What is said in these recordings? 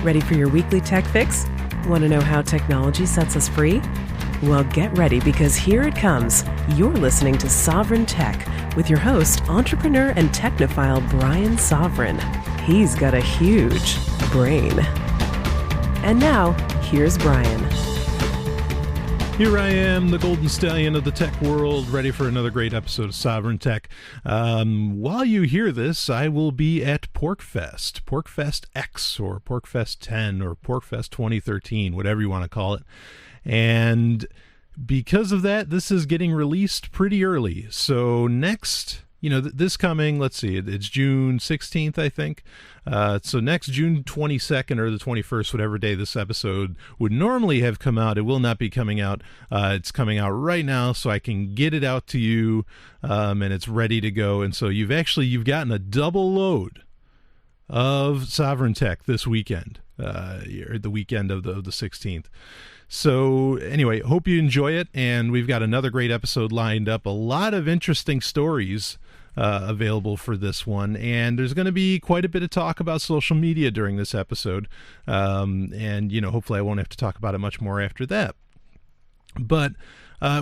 Ready for your weekly tech fix? Want to know how technology sets us free? Well, get ready because here it comes. You're listening to Sovryn Tech with your host, entrepreneur and technophile Brian Sovryn. He's got a huge brain. And now, here's Brian. Here I am, the golden stallion of the tech world, ready for another great episode of Sovryn Tech. While you hear this, I will be at PorkFest X, or PorkFest 10, or PorkFest 2013, whatever you want to call it. And because of that, this is getting released pretty early. So next, this coming, let's see, it's June 16th, I think. So next June 22nd or the 21st, whatever day this episode would normally have come out, it will not be coming out. It's coming out right now, so I can get it out to you, and it's ready to go. And so you've gotten a double load of Sovryn Tech this weekend, the weekend of the 16th. So anyway, hope you enjoy it, and we've got another great episode lined up. A lot of interesting stories available for this one, and there's going to be quite a bit of talk about social media during this episode, and hopefully I won't have to talk about it much more after that. But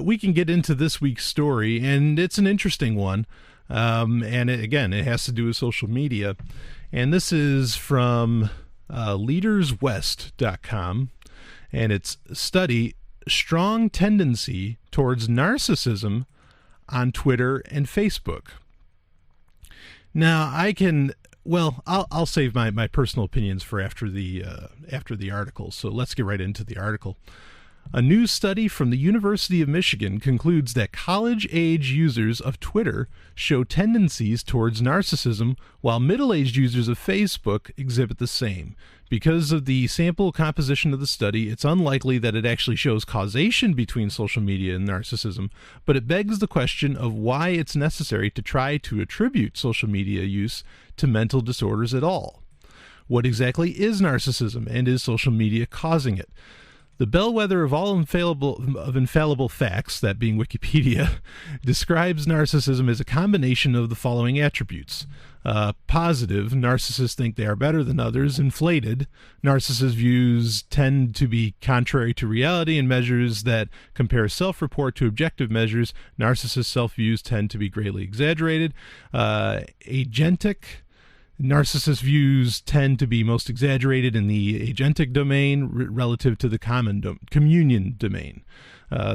we can get into this week's story, and it's an interesting one, and it has to do with social media, and this is from leaderswest.com, and it's study strong tendency towards narcissism on Twitter and Facebook. Now, I'll save my personal opinions for after the article. So let's get right into the article. A new study from the University of Michigan concludes that college-age users of Twitter show tendencies towards narcissism, while middle-aged users of Facebook exhibit the same. Because of the sample composition of the study, it's unlikely that it actually shows causation between social media and narcissism, but it begs the question of why it's necessary to try to attribute social media use to mental disorders at all. What exactly is narcissism, and is social media causing it? The bellwether of all infallible facts, that being Wikipedia, describes narcissism as a combination of the following attributes. Positive, narcissists think they are better than others. Inflated, narcissist views tend to be contrary to reality, and measures that compare self-report to objective measures. Narcissist self-views tend to be greatly exaggerated. Agentic, narcissist views tend to be most exaggerated in the agentic domain relative to the communion domain.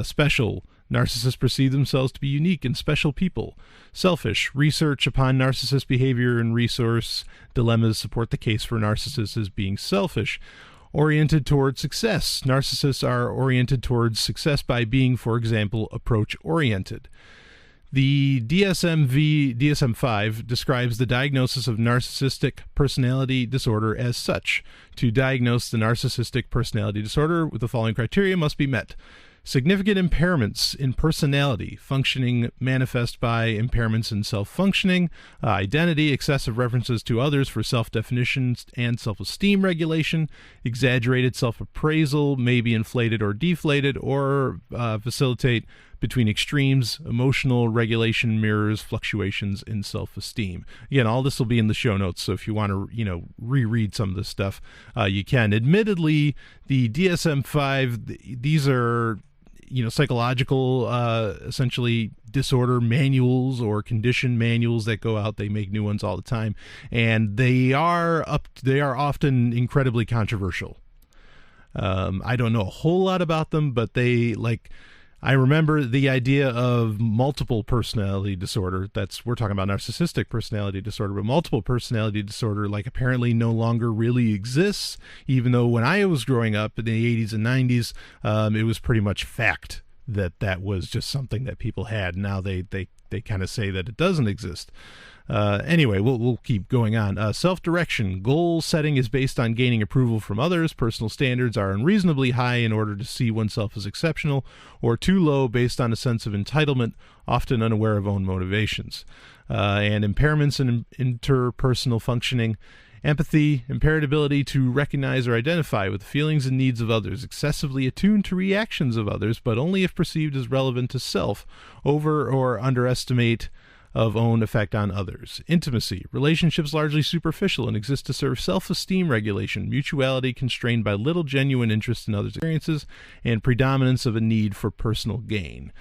Special, narcissists perceive themselves to be unique and special people. Selfish, research upon narcissist behavior and resource dilemmas support the case for narcissists as being selfish. Oriented towards success, narcissists are oriented towards success by being, for example, approach-oriented. The DSM-5 describes the diagnosis of narcissistic personality disorder as such. To diagnose the narcissistic personality disorder, with the following criteria must be met. Significant impairments in personality, functioning manifest by impairments in self-functioning, identity, excessive references to others for self-definition and self-esteem regulation, exaggerated self-appraisal, may be inflated or deflated, or facilitate between extremes, emotional regulation mirrors fluctuations in self-esteem. Again, all this will be in the show notes, so if you want to, reread some of this stuff, you can. Admittedly, the DSM-5, these are, psychological, essentially disorder manuals or condition manuals that go out. They make new ones all the time, and they are often incredibly controversial. I don't know a whole lot about them, but I remember the idea of multiple personality disorder. We're talking about narcissistic personality disorder, but multiple personality disorder, apparently no longer really exists, even though when I was growing up in the 80s and 90s, it was pretty much fact that was just something that people had. Now they kind of say that it doesn't exist. Anyway, we'll keep going on. Self-direction. Goal setting is based on gaining approval from others. Personal standards are unreasonably high in order to see oneself as exceptional, or too low based on a sense of entitlement, often unaware of own motivations. And impairments in interpersonal functioning. Empathy, impaired ability to recognize or identify with the feelings and needs of others, excessively attuned to reactions of others, but only if perceived as relevant to self, over or underestimate of own effect on others. Intimacy. Relationships largely superficial and exist to serve self-esteem regulation, mutuality constrained by little genuine interest in others' experiences, and predominance of a need for personal gain.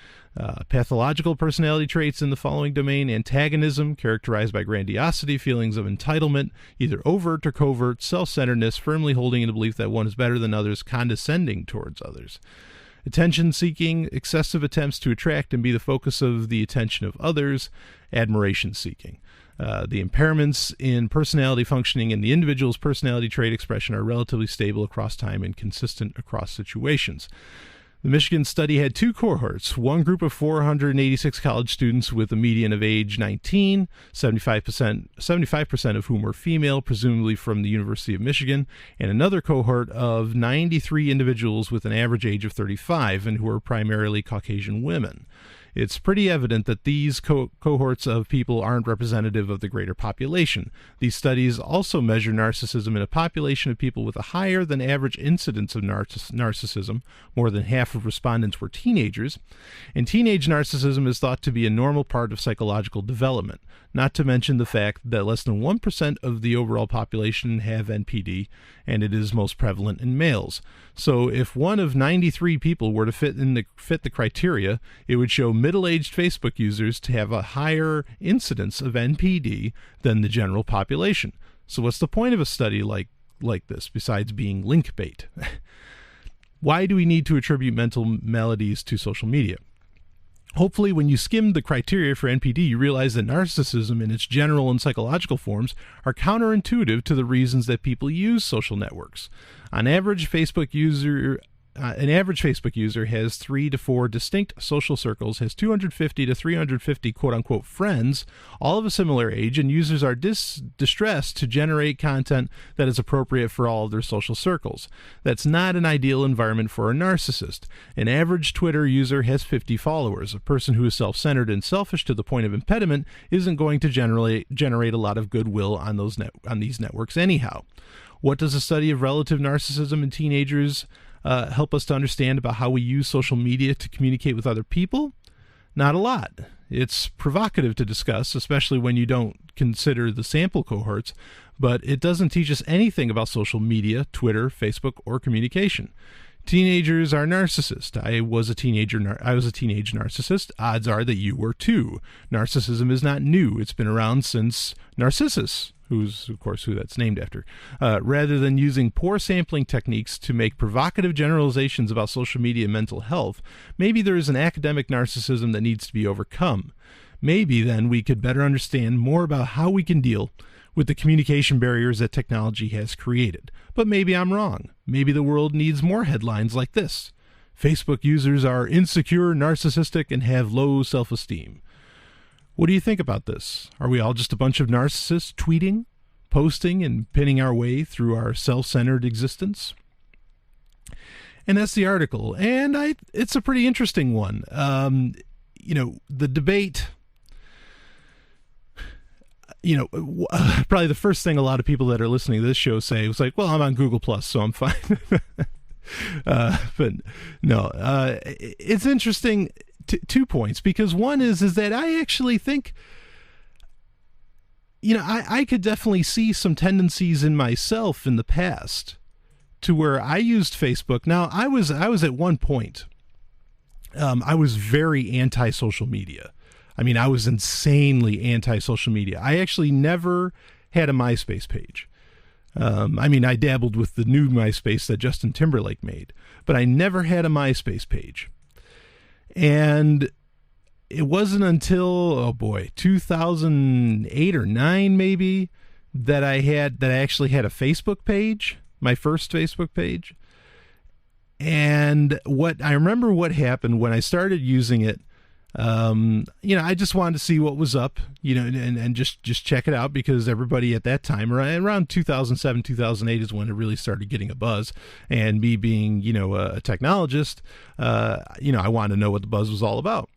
Pathological personality traits in the following domain: antagonism, characterized by grandiosity, feelings of entitlement, either overt or covert, self-centeredness, firmly holding in the belief that one is better than others, condescending towards others. Attention-seeking, excessive attempts to attract and be the focus of the attention of others, admiration-seeking. The impairments in personality functioning and the individual's personality trait expression are relatively stable across time and consistent across situations. The Michigan study had two cohorts, one group of 486 college students with a median of age 19, 75% of whom were female, presumably from the University of Michigan, and another cohort of 93 individuals with an average age of 35 and who were primarily Caucasian women. It's pretty evident that these cohorts of people aren't representative of the greater population. These studies also measure narcissism in a population of people with a higher than average incidence of narcissism. More than half of respondents were teenagers, and teenage narcissism is thought to be a normal part of psychological development, not to mention the fact that less than 1% of the overall population have NPD, and it is most prevalent in males. So if one of 93 people were to fit the criteria, it would show middle-aged Facebook users to have a higher incidence of NPD than the general population. So what's the point of a study like this besides being link bait? Why do we need to attribute mental maladies to social media? Hopefully, when you skim the criteria for NPD, you realize that narcissism in its general and psychological forms are counterintuitive to the reasons that people use social networks. An average Facebook user has 3 to 4 distinct social circles, has 250 to 350 quote-unquote friends, all of a similar age, and users are distressed to generate content that is appropriate for all of their social circles. That's not an ideal environment for a narcissist. An average Twitter user has 50 followers. A person who is self-centered and selfish to the point of impediment isn't going to generate a lot of goodwill on these networks anyhow. What does a study of relative narcissism in teenagers help us to understand about how we use social media to communicate with other people? Not a lot. It's provocative to discuss, especially when you don't consider the sample cohorts, but it doesn't teach us anything about social media, Twitter, Facebook, or communication. Teenagers are narcissists. I was a teenage narcissist. Odds are that you were too. Narcissism is not new. It's been around since Narcissus, who's, of course, who that's named after. Rather than using poor sampling techniques to make provocative generalizations about social media and mental health, maybe there is an academic narcissism that needs to be overcome. Maybe then we could better understand more about how we can deal with the communication barriers that technology has created. But maybe I'm wrong. Maybe the world needs more headlines like this: Facebook users are insecure, narcissistic, and have low self-esteem. What do you think about this? Are we all just a bunch of narcissists tweeting, posting, and pinning our way through our self-centered existence? And that's the article. And it's a pretty interesting one. The debate, probably the first thing a lot of people that are listening to this show say was like, well, I'm on Google+, so I'm fine. But no, it's interesting. 2 points, because one is that I actually think, I could definitely see some tendencies in myself in the past to where I used Facebook. Now, I was at one point, I was very anti-social media. I mean, I was insanely anti-social media. I actually never had a MySpace page. I dabbled with the new MySpace that Justin Timberlake made, but I never had a MySpace page. And it wasn't until, 2008 or 9 maybe, that I actually had a Facebook page, my first Facebook page. And I remember what happened when I started using it. I just wanted to see what was up, and just check it out, because everybody at that time, around 2007, 2008 is when it really started getting a buzz. And me being, a technologist, I wanted to know what the buzz was all about.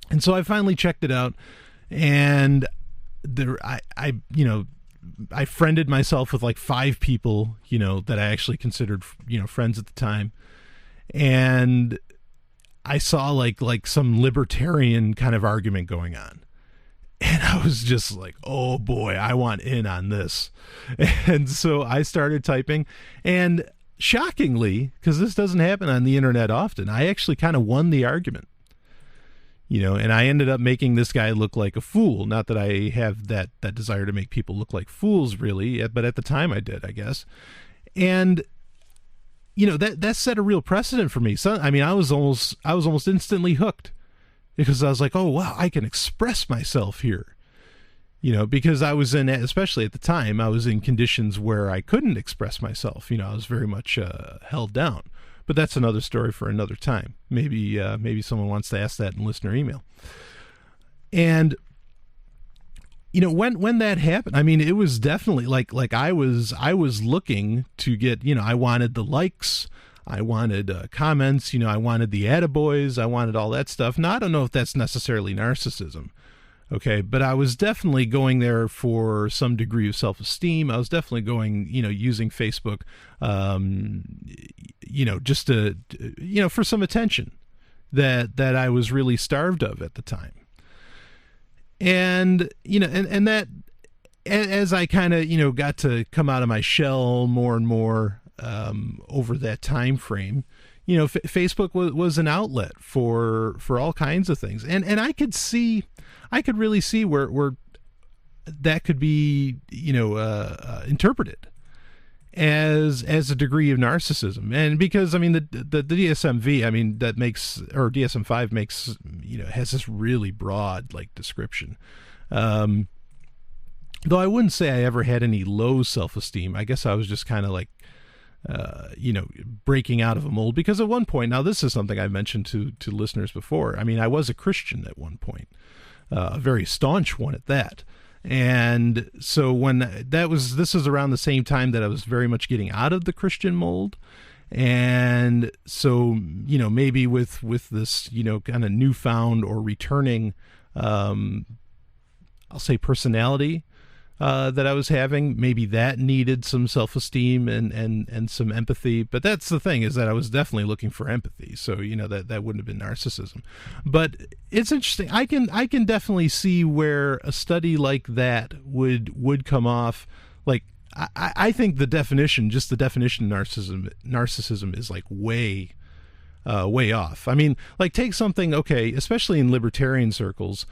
And so I finally checked it out, and I friended myself with like 5 people, that I actually considered, friends at the time. And I saw like some libertarian kind of argument going on. was just like, oh boy, I want in on this. And so I started typing, and shockingly, because this doesn't happen on the internet often, I actually kind of won the argument. And I ended up making this guy look like a fool. Not that I have that desire to make people look like fools, really, but at the time I did, I guess. And that set a real precedent for me. So, I mean, I was almost instantly hooked, because I was like, oh wow, I can express myself here. Because I was especially at the time, I was in conditions where I couldn't express myself. I was very much held down. But that's another story for another time. Maybe someone wants to ask that in listener email. And when that happened, I mean, it was definitely like I was looking to get, I wanted the likes, I wanted comments, I wanted the attaboys, I wanted all that stuff. Now, I don't know if that's necessarily narcissism. Okay, but I was definitely going there for some degree of self-esteem. I was definitely going, using Facebook, just to, for some attention that I was really starved of at the time. And, and that, as I kind of, got to come out of my shell more and more over that time frame, Facebook was an outlet for all kinds of things. And I could really see where that could be, interpreted as a degree of narcissism. And because, I mean, the DSM-V, I mean, DSM-5 makes, has this really broad, description. Though I wouldn't say I ever had any low self-esteem. I guess I was just kind of breaking out of a mold, because at one point, now this is something I've mentioned to listeners before. I mean, I was a Christian at one point, a very staunch one at that. And so this was around the same time that I was very much getting out of the Christian mold. And so, maybe with this, kind of newfound or returning, I'll say personality, that I was having, maybe that needed some self-esteem and some empathy. But that's the thing, is that I was definitely looking for empathy. So, that wouldn't have been narcissism. But it's interesting. I can definitely see where a study like that would come off. I think the definition of narcissism is way off. I mean, take something, okay, especially in libertarian circles,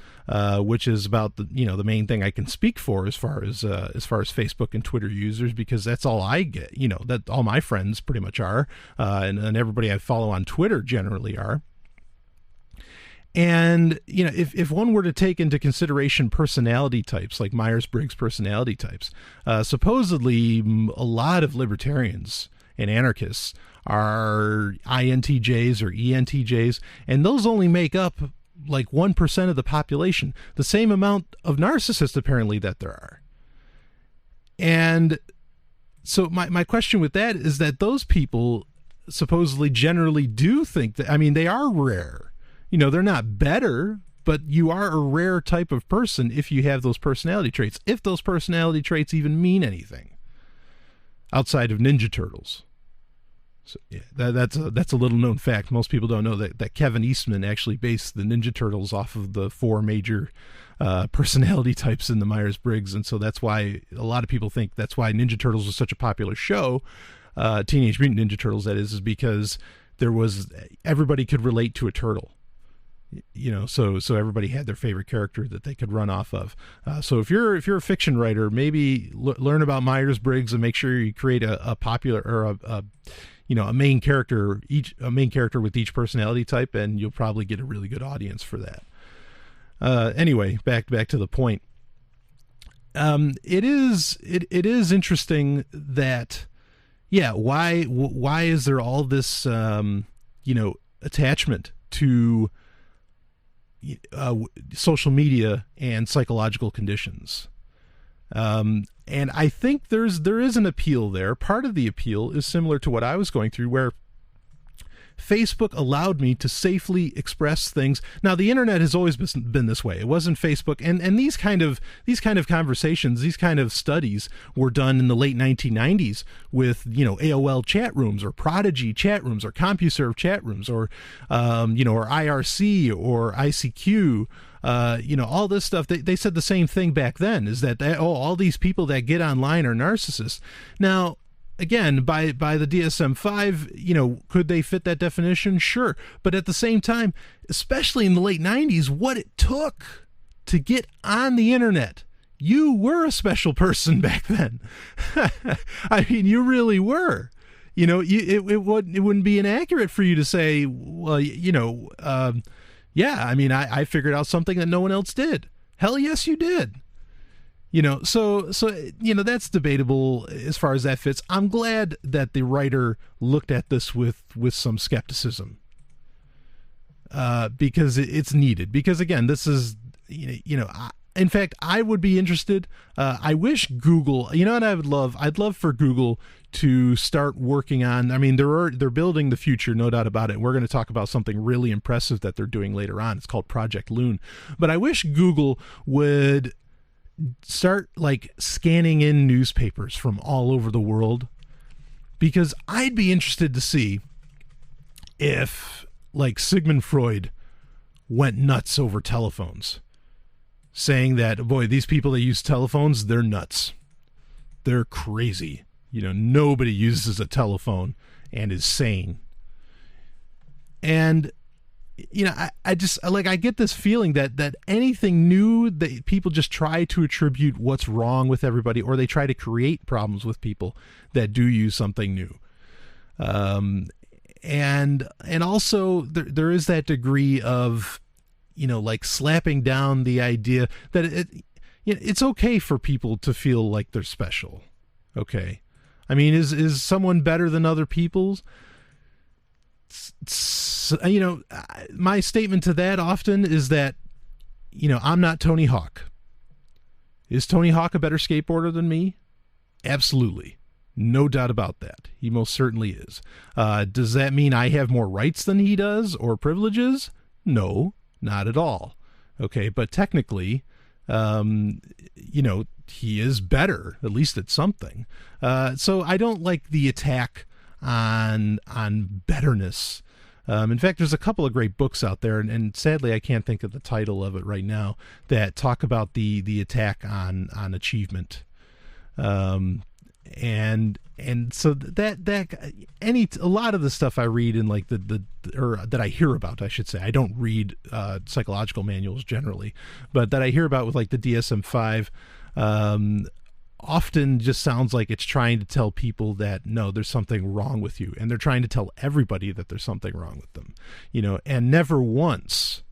which is about the main thing I can speak for as far as Facebook and Twitter users, because that's all I get, that all my friends pretty much are, and everybody I follow on Twitter generally are. And, if one were to take into consideration personality types, like Myers-Briggs personality types, supposedly a lot of libertarians and anarchists are INTJs or ENTJs, and those only make up 1% of the population, the same amount of narcissists apparently that there are. And so my question with that is that those people supposedly generally do think that, I mean, they are rare. They're not better, but you are a rare type of person if you have those personality traits, if those personality traits even mean anything outside of Ninja Turtles. So yeah, that's a little known fact. Most people don't know that Kevin Eastman actually based the Ninja Turtles off of the 4 major personality types in the Myers-Briggs, and so that's why a lot of people think that's why Ninja Turtles was such a popular show. Teenage Mutant Ninja Turtles, that is because everybody could relate to a turtle. So everybody had their favorite character that they could run off of. So if you're a fiction writer, maybe learn about Myers-Briggs and make sure you create a popular or a main character with each personality type, and you'll probably get a really good audience for that. Anyway, back to the point. It is interesting that, why is there all this attachment to social media and psychological conditions? And I think there is an appeal there. Part of the appeal is similar to what I was going through, where Facebook allowed me to safely express things. Now, the internet has always been this way. It wasn't Facebook, and these kind of conversations, these kind of studies were done in the late 1990s with AOL chat rooms or Prodigy chat rooms or CompuServe chat rooms or IRC or ICQ. all this stuff. They said the same thing back then, is that all these people that get online are narcissists. Now, again, by the DSM-5, could they fit that definition? Sure. But at the same time, especially in the late 90s, what it took to get on the internet, you were a special person back then. I mean, you really were. It wouldn't be inaccurate for you to say, well, yeah, I mean, I figured out something that no one else did. Hell yes, you did. So that's debatable as far as that fits. I'm glad that the writer looked at this with some skepticism, because it's needed. Because again, this is, in fact, I would be interested. I wish Google, and I'd love for Google to start working on. I mean, they're building the future, no doubt about it. We're going to talk about something really impressive that they're doing later on. It's called Project Loon. But I wish Google would start scanning in newspapers from all over the world, because I'd be interested to see if Sigmund Freud went nuts over telephones, saying that, boy, these people that use telephones, they're nuts. They're crazy. Nobody uses a telephone and is sane. And, I just, I get this feeling that anything new, that people just try to attribute what's wrong with everybody, or they try to create problems with people that do use something new. And also there is that degree of, slapping down the idea that it's okay for people to feel like they're special. Okay. I mean, is someone better than other people's? My statement to that often is that, I'm not Tony Hawk. Is Tony Hawk a better skateboarder than me? Absolutely. No doubt about that. He most certainly is. Does that mean I have more rights than he does, or privileges? No, not at all. Okay, but technically, he is better, at least at something. So I don't like the attack on betterness. In fact, there's a couple of great books out there, and sadly I can't think of the title of it right now, that talk about the attack on achievement. And so a lot of the stuff I read in or that I hear about, I should say, I don't read psychological manuals generally, but that I hear about with the DSM-5, often just sounds like it's trying to tell people that, no, there's something wrong with you. And they're trying to tell everybody that there's something wrong with them, and never once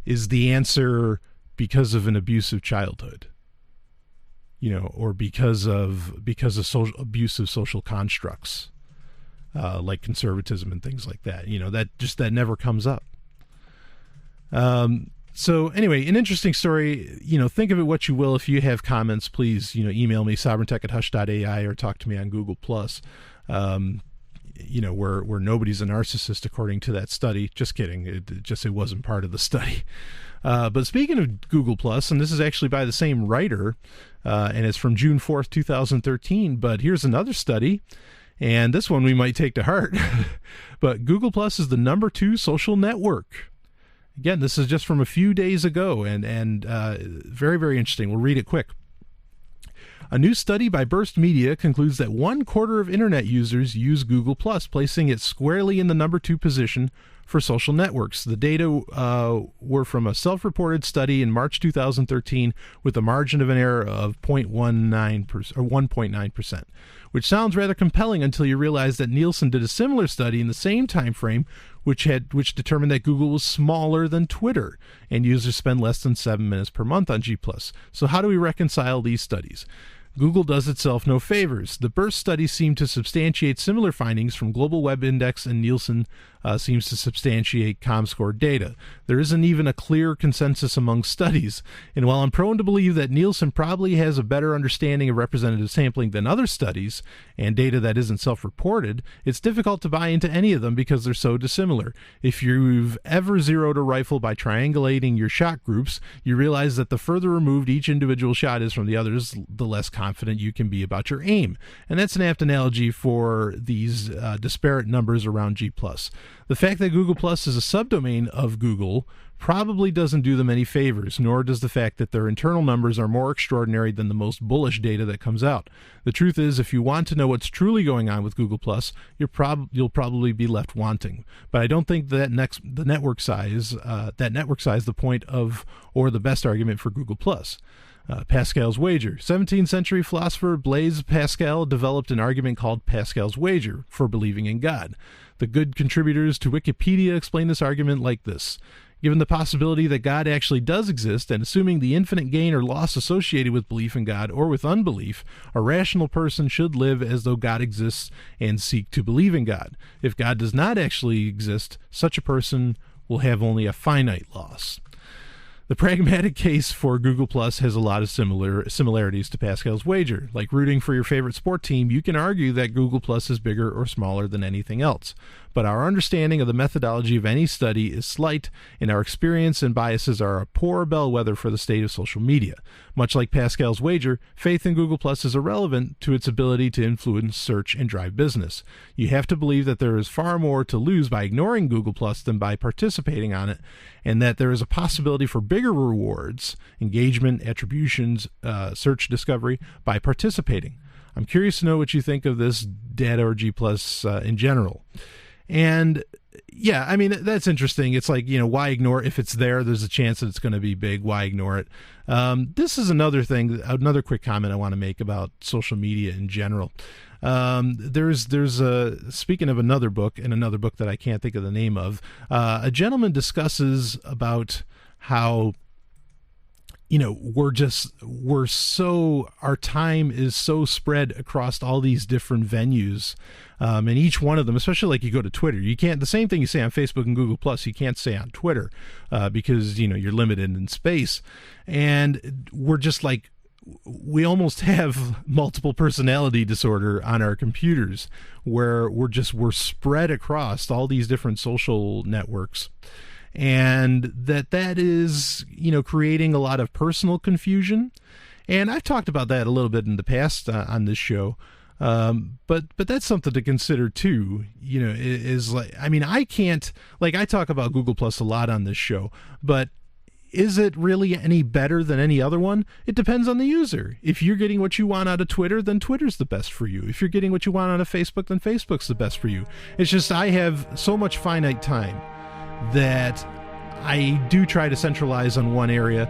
is the answer because of an abusive childhood, or because of abusive social constructs, like conservatism and things like that. That never comes up. So anyway, an interesting story. Think of it what you will. If you have comments, please, email me, sovereigntech@hush.ai, or talk to me on Google+. Where nobody's a narcissist according to that study. Just kidding. It wasn't part of the study. But speaking of Google+, and this is actually by the same writer, and it's from June 4th, 2013, but here's another study, and this one we might take to heart. But Google+ is the number 2 social network. Again, this is just from a few days ago, and very, very interesting. We'll read it quick. A new study by Burst Media concludes that 1/4 of internet users use Google+, placing it squarely in the number 2 position for social networks. The data were from a self-reported study in March 2013 with a margin of an error of 0.19% or 1.9%, which sounds rather compelling until you realize that Nielsen did a similar study in the same time frame, which determined that Google was smaller than Twitter and users spend less than 7 minutes per month on G+. So how do we reconcile these studies? Google does itself no favors. The Burst study seemed to substantiate similar findings from Global Web Index, and Nielsen seems to substantiate ComScore data. There isn't even a clear consensus among studies, and while I'm prone to believe that Nielsen probably has a better understanding of representative sampling than other studies and data that isn't self-reported, it's difficult to buy into any of them because they're so dissimilar. If you've ever zeroed a rifle by triangulating your shot groups, you realize that the further removed each individual shot is from the others, the less confident you can be about your aim. And that's an apt analogy for these disparate numbers around G+. The fact that Google Plus is a subdomain of Google probably doesn't do them any favors, nor does the fact that their internal numbers are more extraordinary than the most bullish data that comes out. The truth is, if you want to know what's truly going on with Google+, you'll probably be left wanting. But I don't think that the network size, the point of or the best argument for Google+. Pascal's wager. 17th century philosopher Blaise Pascal developed an argument called Pascal's wager for believing in God. The good contributors to Wikipedia explain this argument like this. Given the possibility that God actually does exist, and assuming the infinite gain or loss associated with belief in God or with unbelief, a rational person should live as though God exists and seek to believe in God. If God does not actually exist, such a person will have only a finite loss. The pragmatic case for Google Plus has a lot of similarities to Pascal's wager. Like rooting for your favorite sport team, you can argue that Google Plus is bigger or smaller than anything else. But our understanding of the methodology of any study is slight, and our experience and biases are a poor bellwether for the state of social media. Much like Pascal's wager, faith in Google Plus is irrelevant to its ability to influence search and drive business. You have to believe that there is far more to lose by ignoring Google Plus than by participating on it, and that there is a possibility for bigger rewards, engagement, attributions, search discovery, by participating. I'm curious to know what you think of this data.org plus in general. And yeah, I mean, that's interesting. It's like, why ignore it? If it's there, there's a chance that it's going to be big. Why ignore it? This is another quick comment I want to make about social media in general. There's speaking of another book, and another book that I can't think of the name of, a gentleman discusses about how, our time is so spread across all these different venues, and each one of them, especially like you go to Twitter, you can't, the same thing you say on Facebook and Google Plus, you can't say on Twitter, because, you're limited in space. And we're just like, we almost have multiple personality disorder on our computers, where we're spread across all these different social networks. And that is, creating a lot of personal confusion. And I've talked about that a little bit in the past on this show. But that's something to consider too, is like, I mean, I can't, like, I talk about Google Plus a lot on this show, but is it really any better than any other one? It depends on the user. If you're getting what you want out of Twitter, then Twitter's the best for you. If you're getting what you want out of Facebook, then Facebook's the best for you. It's just, I have so much finite time that I do try to centralize on one area,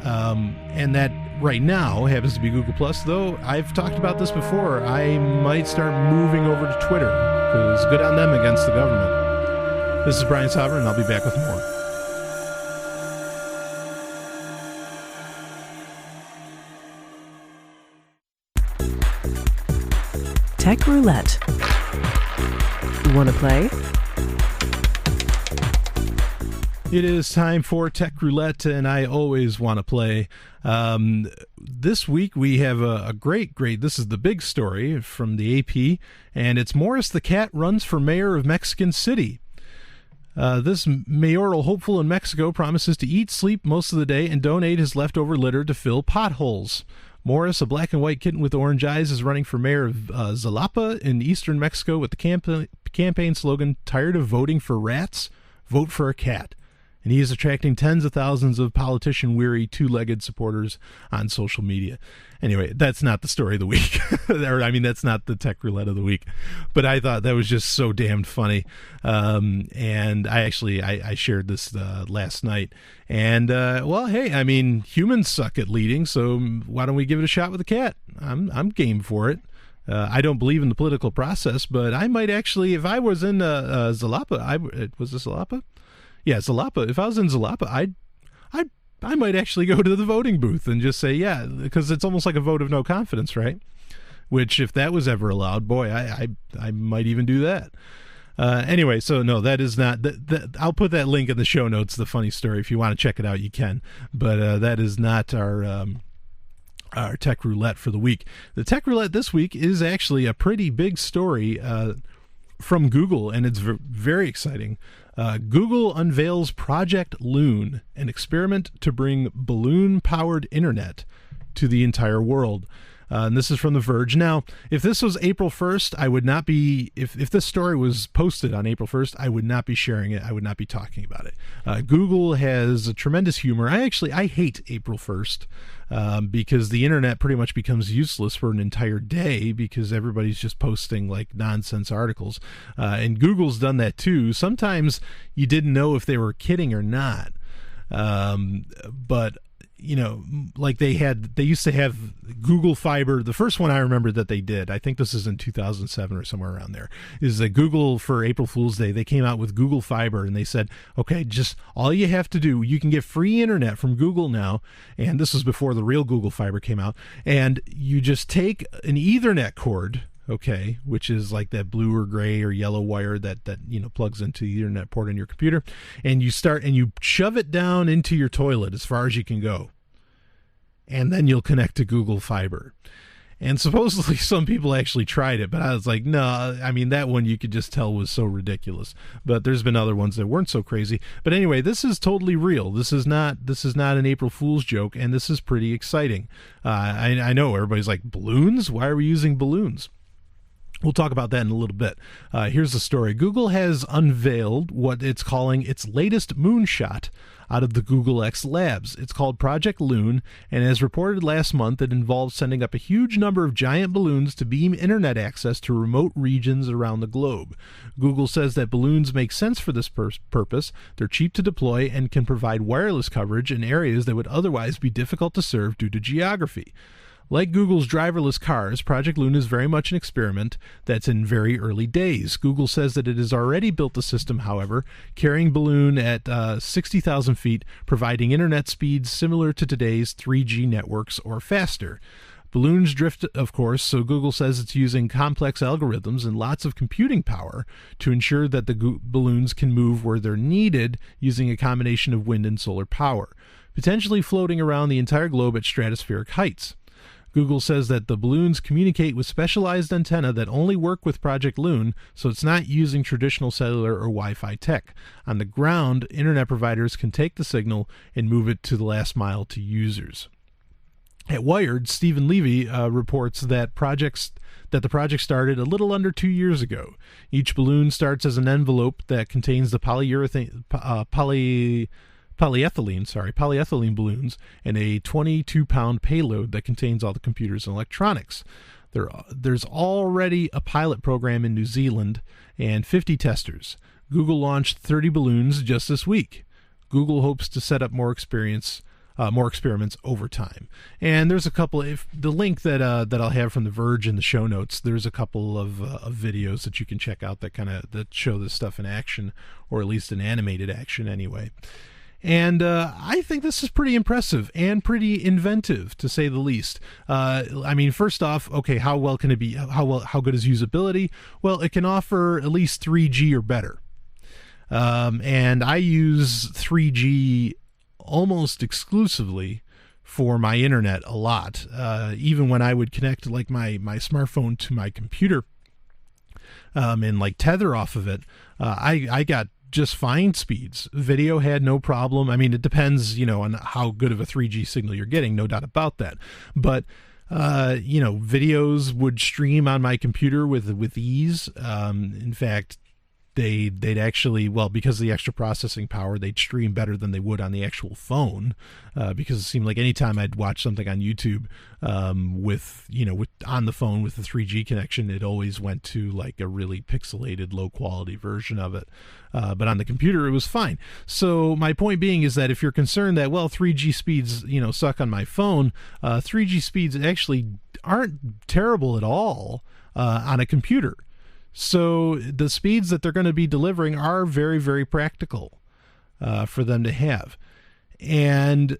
and that right now happens to be Google Plus. Though I've talked about this before, I might start moving over to Twitter, because good on them against the government. This is Brian Sovryn, and I'll be back with more. Tech Roulette. Want to play? It is time for Tech Roulette, and I always want to play. This week we have a great, this is the big story from the AP, and it's Morris the Cat runs for mayor of Mexican City. This mayoral hopeful in Mexico promises to eat, sleep most of the day, and donate his leftover litter to fill potholes. Morris, a black and white kitten with orange eyes, is running for mayor of Jalapa in eastern Mexico with the campaign slogan, "Tired of voting for rats? Vote for a cat." And he is attracting tens of thousands of politician-weary, two-legged supporters on social media. Anyway, that's not the story of the week. That's not the Tech Roulette of the week. But I thought that was just so damned funny. And I shared this last night. And, hey, humans suck at leading, so why don't we give it a shot with a cat? I'm game for it. I don't believe in the political process, but I might actually, if I was in Jalapa, was this Jalapa? Yeah, Jalapa. If I was in Jalapa, I might actually go to the voting booth and just say, yeah, because it's almost like a vote of no confidence, right? Which, if that was ever allowed, boy, I might even do that. Anyway, so no, that is not. I'll put that link in the show notes. The funny story. If you want to check it out, you can. But that is not our Tech Roulette for the week. The Tech Roulette this week is actually a pretty big story from Google, and it's very exciting. Google unveils Project Loon, an experiment to bring balloon-powered internet to the entire world. And this is from The Verge. Now, if this was April 1st, I would not be, if this story was posted on April 1st, I would not be sharing it. I would not be talking about it. Google has a tremendous humor. I hate April 1st because the internet pretty much becomes useless for an entire day because everybody's just posting like nonsense articles. And Google's done that too. Sometimes you didn't know if they were kidding or not. But like they used to have Google Fiber. The first one I remember that they did, I think this is in 2007 or somewhere around there, is that Google, for April Fool's Day, they came out with Google Fiber, and they said, okay, just all you have to do, you can get free internet from Google now, and this was before the real Google Fiber came out, and you just take an Ethernet cord, okay, which is like that blue or gray or yellow wire that plugs into the Ethernet port on your computer, and you shove it down into your toilet as far as you can go, and then you'll connect to Google Fiber. And supposedly some people actually tried it, but I was like, no, I mean, that one you could just tell was so ridiculous. But there's been other ones that weren't so crazy. But anyway, this is totally real. This is not an April Fool's joke, and this is pretty exciting. I know everybody's like, balloons? Why are we using balloons? We'll talk about that in a little bit. Here's the story. Google has unveiled what it's calling its latest moonshot out of the Google X labs. It's called Project Loon, and as reported last month, it involves sending up a huge number of giant balloons to beam internet access to remote regions around the globe. Google says that balloons make sense for this purpose. They're cheap to deploy and can provide wireless coverage in areas that would otherwise be difficult to serve due to geography. Like Google's driverless cars, Project Loon is very much an experiment that's in very early days. Google says that it has already built a system, however, carrying balloon at 60,000 feet, providing internet speeds similar to today's 3G networks or faster. Balloons drift, of course, so Google says it's using complex algorithms and lots of computing power to ensure that the balloons can move where they're needed using a combination of wind and solar power, potentially floating around the entire globe at stratospheric heights. Google says that the balloons communicate with specialized antennae that only work with Project Loon, so it's not using traditional cellular or Wi-Fi tech. On the ground, internet providers can take the signal and move it to the last mile to users. At Wired, Stephen Levy reports that the project started a little under 2 years ago. Each balloon starts as an envelope that contains the polyethylene balloons and a 22-pound payload that contains all the computers and electronics. There's already a pilot program in New Zealand and 50 testers. Google launched 30 balloons just this week. Google hopes to set up more experiments over time. And there's a couple. If the link that I'll have from The Verge in the show notes, there's a couple of videos that you can check out that show this stuff in action, or at least in animated action anyway. And I think this is pretty impressive and pretty inventive, to say the least. I mean, first off, okay, how well can it be? How good is usability? Well, it can offer at least 3G or better. And I use 3G almost exclusively for my internet a lot. Even when I would connect like my smartphone to my computer and like tether off of it, I got just fine speeds. Video had no problem. I mean, it depends, on how good of a 3G signal you're getting, no doubt about that. But videos would stream on my computer with ease. In fact, they'd actually, well, because of the extra processing power, they'd stream better than they would on the actual phone, because it seemed like anytime I'd watch something on YouTube with on the phone with the 3G connection, it always went to like a really pixelated, low quality version of it. But on the computer, it was fine. So my point being is that if you're concerned that, well, 3G speeds, suck on my phone, 3G speeds actually aren't terrible at all on a computer. So the speeds that they're going to be delivering are very, very practical for them to have. And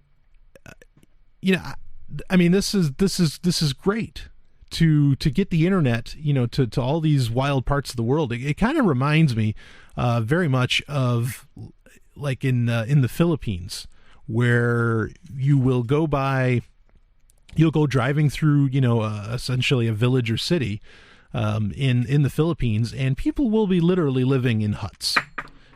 I mean, this is great to get the internet, to all these wild parts of the world. It kind of reminds me very much of like in the Philippines, where you'll go driving through, essentially a village or city in the Philippines, and people will be literally living in huts.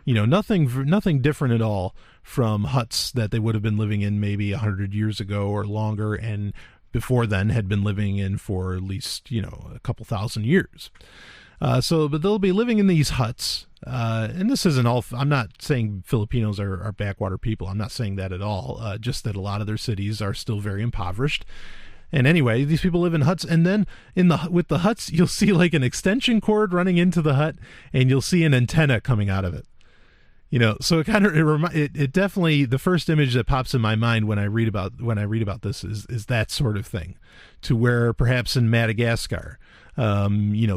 Nothing different at all from huts that they would have been living in maybe 100 years ago or longer, and before then had been living in for at least, a couple thousand years. But they'll be living in these huts. And this isn't all, I'm not saying Filipinos are backwater people. I'm not saying that at all. Just that a lot of their cities are still very impoverished. And anyway, these people live in huts, and then with the huts, you'll see like an extension cord running into the hut, and you'll see an antenna coming out of it. So it definitely, the first image that pops in my mind when I read about this is that sort of thing, to where perhaps in Madagascar,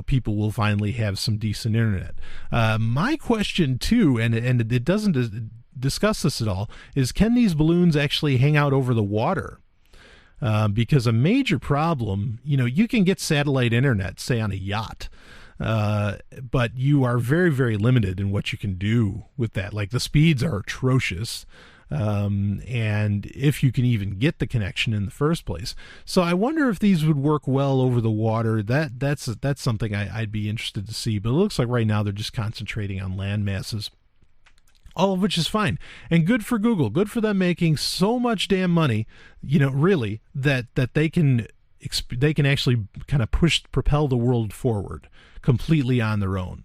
people will finally have some decent internet. My question too, and it doesn't discuss this at all, is can these balloons actually hang out over the water? Because a major problem, you can get satellite internet, say on a yacht, but you are very, very limited in what you can do with that. Like the speeds are atrocious, and if you can even get the connection in the first place. So I wonder if these would work well over the water. That's something I'd be interested to see. But it looks like right now they're just concentrating on land masses. All of which is fine and good for Google, good for them making so much damn money, really that they can actually kind of propel the world forward completely on their own.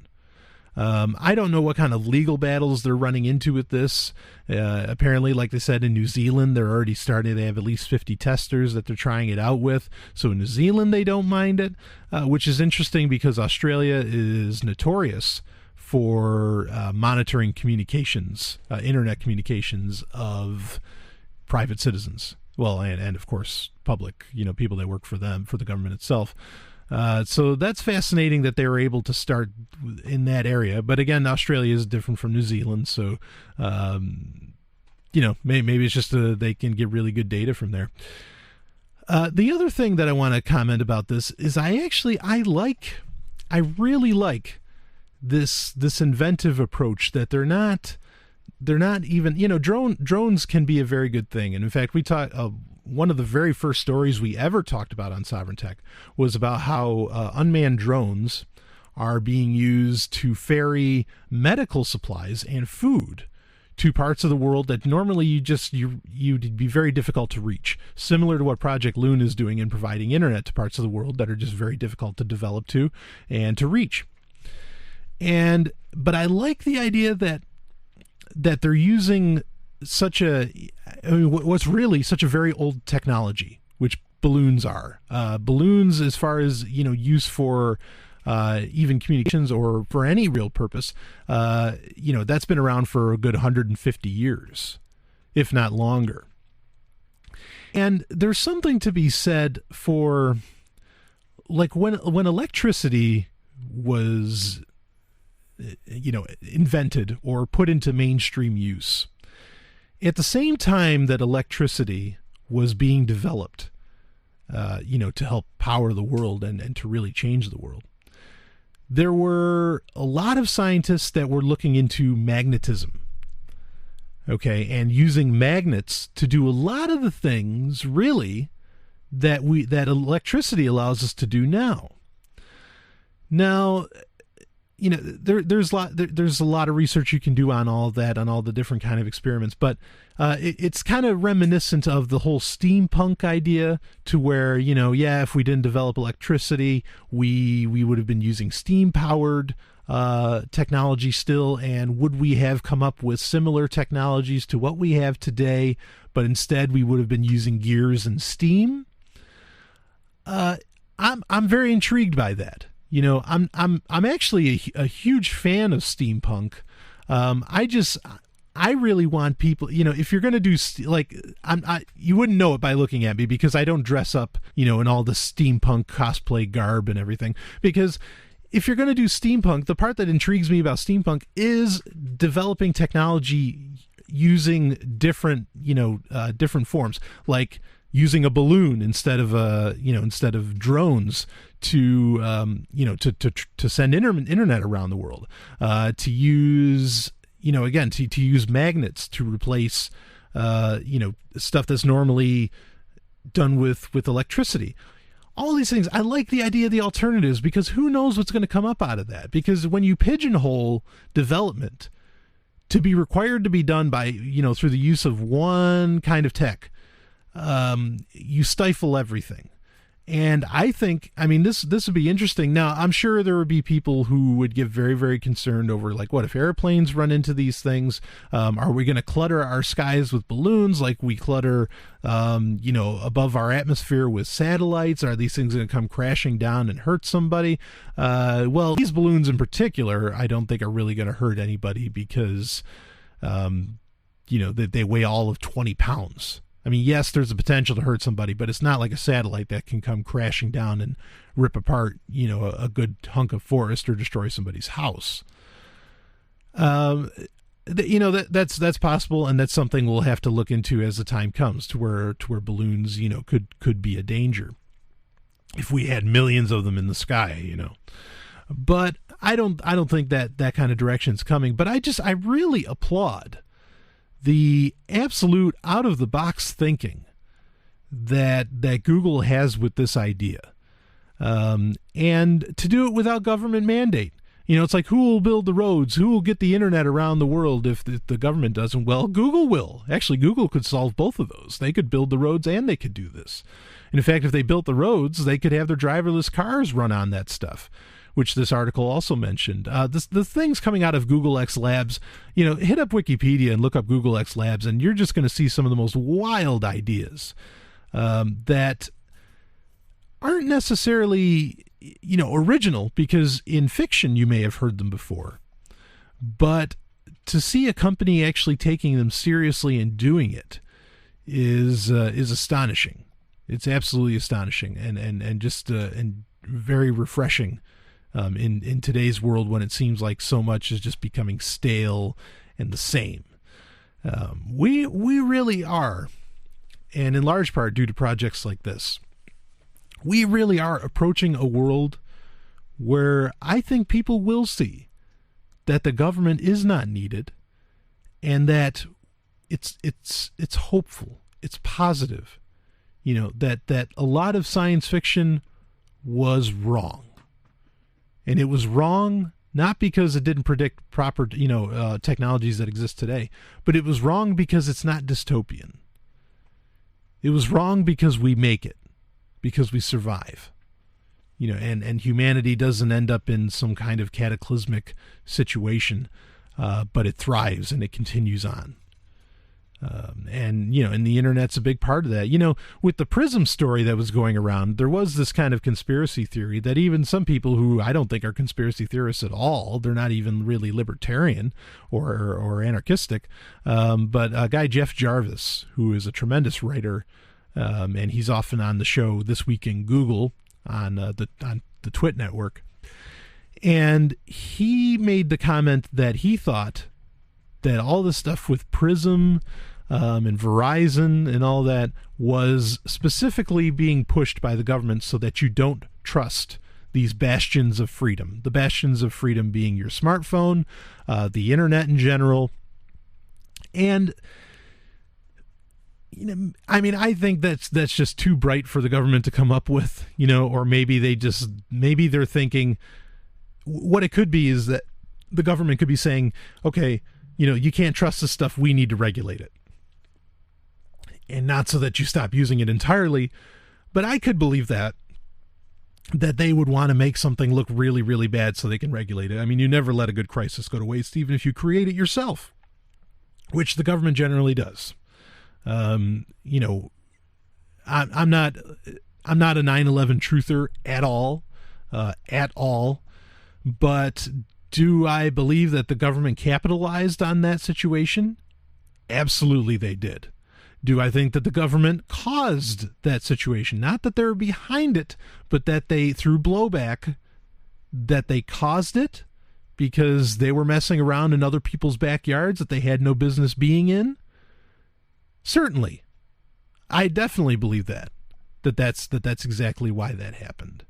I don't know what kind of legal battles they're running into with this. Apparently, like they said, in New Zealand, they're already starting. They have at least 50 testers that they're trying it out with. So in New Zealand, they don't mind it, which is interesting because Australia is notorious for monitoring communications, internet communications of private citizens. Well, and of course, public, people that work for them, for the government itself. So that's fascinating that they were able to start in that area. But again, Australia is different from New Zealand. So, maybe it's just they can get really good data from there. The other thing that I want to comment about this is I really like this inventive approach that they're not even, drones can be a very good thing. And in fact, we talked, one of the very first stories we ever talked about on Sovryn Tech was about how unmanned drones are being used to ferry medical supplies and food to parts of the world that normally you'd be very difficult to reach, similar to what Project Loon is doing in providing internet to parts of the world that are just very difficult to develop to and to reach. But I like the idea that they're using what's really such a very old technology, which balloons are. Balloons, as far as, use for even communications or for any real purpose, that's been around for a good 150 years, if not longer. And there's something to be said for, like, when electricity was invented or put into mainstream use. At the same time that electricity was being developed, to help power the world and to really change the world, there were a lot of scientists that were looking into magnetism, and using magnets to do a lot of the things, really, that electricity allows us to do now. Now, there's a lot of research you can do on all of that, on all the different kind of experiments, but it's kind of reminiscent of the whole steampunk idea, to where, if we didn't develop electricity, we would have been using steam-powered technology still, and would we have come up with similar technologies to what we have today, but instead we would have been using gears and steam? I'm very intrigued by that. I'm actually a huge fan of steampunk. I really want people, if you're going to do you wouldn't know it by looking at me, because I don't dress up, in all the steampunk cosplay garb and everything. Because if you're going to do steampunk, the part that intrigues me about steampunk is developing technology using different forms, like using a balloon instead of drones to send internet around the world, to use to use magnets to replace stuff that's normally done with electricity. All these things, I like the idea of the alternatives, because who knows what's going to come up out of that? Because when you pigeonhole development to be required to be done by through the use of one kind of tech, you stifle everything. And I think, I mean, this would be interesting. Now, I'm sure there would be people who would get very, very concerned over, like, what if airplanes run into these things? Are we going to clutter our skies with balloons like we clutter, above our atmosphere with satellites? Are these things going to come crashing down and hurt somebody? Well, these balloons in particular, I don't think are really going to hurt anybody because, they weigh all of 20 pounds. I mean, yes, there's a potential to hurt somebody, but it's not like a satellite that can come crashing down and rip apart, a good hunk of forest or destroy somebody's house. That's possible, and that's something we'll have to look into as the time comes to where balloons, could be a danger if we had millions of them in the sky, But I don't think that kind of direction's coming. But I really applaud the absolute out-of-the-box thinking that Google has with this idea, and to do it without government mandate. It's like, who will build the roads? Who will get the internet around the world if the government doesn't? Well, Google will. Actually, Google could solve both of those. They could build the roads and they could do this. And in fact, if they built the roads, they could have their driverless cars run on that stuff, which this article also mentioned. The things coming out of Google X Labs, hit up Wikipedia and look up Google X Labs, and you're just going to see some of the most wild ideas that aren't necessarily, original, because in fiction you may have heard them before. But to see a company actually taking them seriously and doing it is astonishing. It's absolutely astonishing and just and very refreshing. In today's world, when it seems like so much is just becoming stale and the same. We really are, and in large part due to projects like this, we really are approaching a world where I think people will see that the government is not needed, and that it's hopeful, it's positive, that a lot of science fiction was wrong. And it was wrong not because it didn't predict proper, technologies that exist today, but it was wrong because it's not dystopian. It was wrong because we make it, because we survive, and humanity doesn't end up in some kind of cataclysmic situation, but it thrives and it continues on. And the internet's a big part of that. With the Prism story that was going around, there was this kind of conspiracy theory that even some people who I don't think are conspiracy theorists at all, they're not even really libertarian or anarchistic, but a guy, Jeff Jarvis, who is a tremendous writer, and he's often on the show This Week in Google on the Twit network, and he made the comment that he thought that all the stuff with Prism and Verizon and all that was specifically being pushed by the government so that you don't trust these bastions of freedom. The bastions of freedom being your smartphone, the internet in general. And I think that's just too bright for the government to come up with, or maybe they're thinking what it could be is that the government could be saying, okay, you can't trust this stuff, we need to regulate it. And not so that you stop using it entirely, but I could believe that they would want to make something look really, really bad so they can regulate it. I mean, you never let a good crisis go to waste, even if you create it yourself, which the government generally does. I'm not a 9/11 truther at all, but do I believe that the government capitalized on that situation? Absolutely they did. Do I think that the government caused that situation? Not that they're behind it, but that they, through blowback, that they caused it because they were messing around in other people's backyards that they had no business being in? Certainly. I definitely believe that's exactly why that happened.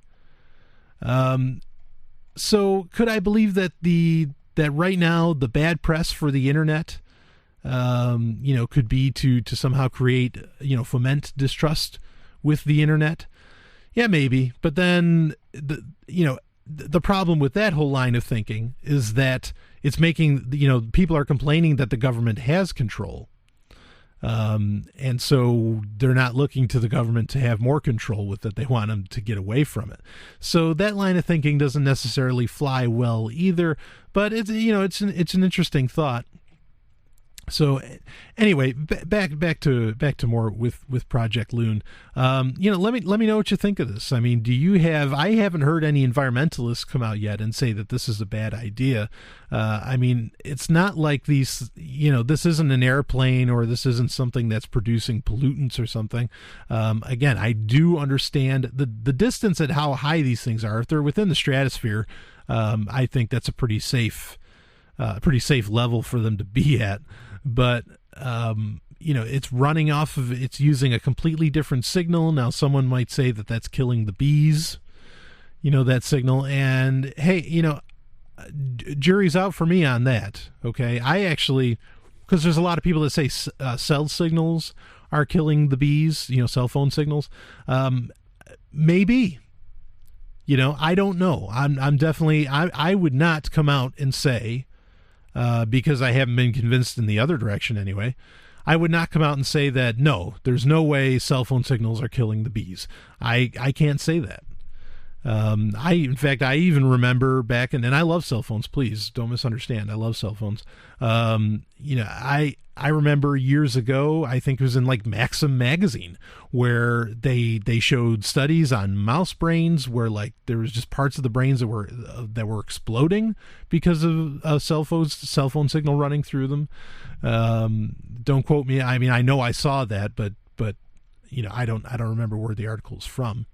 So could I believe that that right now the bad press for the internet, could be to somehow create, foment distrust with the internet? Yeah, maybe. But then the problem with that whole line of thinking is that it's making, people are complaining that the government has control. And so they're not looking to the government to have more control with it. They want them to get away from it. So that line of thinking doesn't necessarily fly well either, but it's an interesting thought. So anyway, back to more with Project Loon. Let me know what you think of this. I mean, I haven't heard any environmentalists come out yet and say that this is a bad idea. I mean, it's not like this isn't an airplane, or this isn't something that's producing pollutants or something. Again, I do understand the distance at how high these things are. If they're within the stratosphere, I think that's a pretty safe level for them to be at. But it's running it's using a completely different signal. Now, someone might say that that's killing the bees, that signal. And hey, jury's out for me on that. Okay, I actually, because there's a lot of people that say cell signals are killing the bees. Cell phone signals. Maybe. I don't know. I'm definitely. I would not come out and say. Because I haven't been convinced in the other direction anyway, I would not come out and say that, no, there's no way cell phone signals are killing the bees. I can't say that. In fact, I even remember back, and I love cell phones, please don't misunderstand. I love cell phones. I remember years ago, I think it was in like Maxim magazine, where they showed studies on mouse brains where like there was just parts of the brains that were exploding because of a cell phone signal running through them. Don't quote me. I mean, I know I saw that, but I don't remember where the article is from.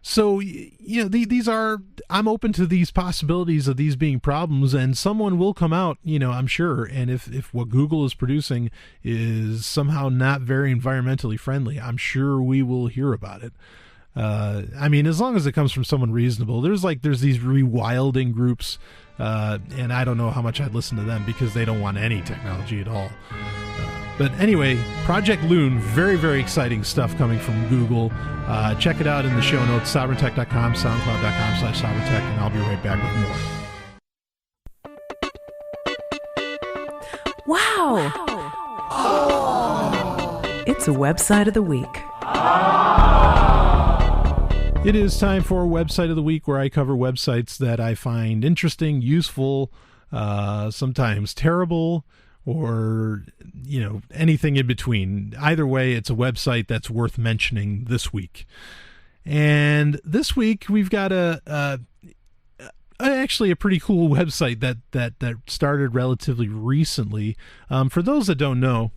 So, I'm open to these possibilities of these being problems, and someone will come out, I'm sure. And if what Google is producing is somehow not very environmentally friendly, I'm sure we will hear about it. I mean, as long as it comes from someone reasonable. There's these rewilding groups, and I don't know how much I'd listen to them because they don't want any technology at all. But anyway, Project Loon, very, very exciting stuff coming from Google. Check it out in the show notes, sovereigntech.com, soundcloud.com/sovereigntech, and I'll be right back with more. Wow! Oh. It's a website of the week. It is time for Website of the Week, where I cover websites that I find interesting, useful, sometimes terrible, or anything in between. Either way, it's a website that's worth mentioning this week. And this week we've got actually a pretty cool website that started relatively recently. For those that don't know,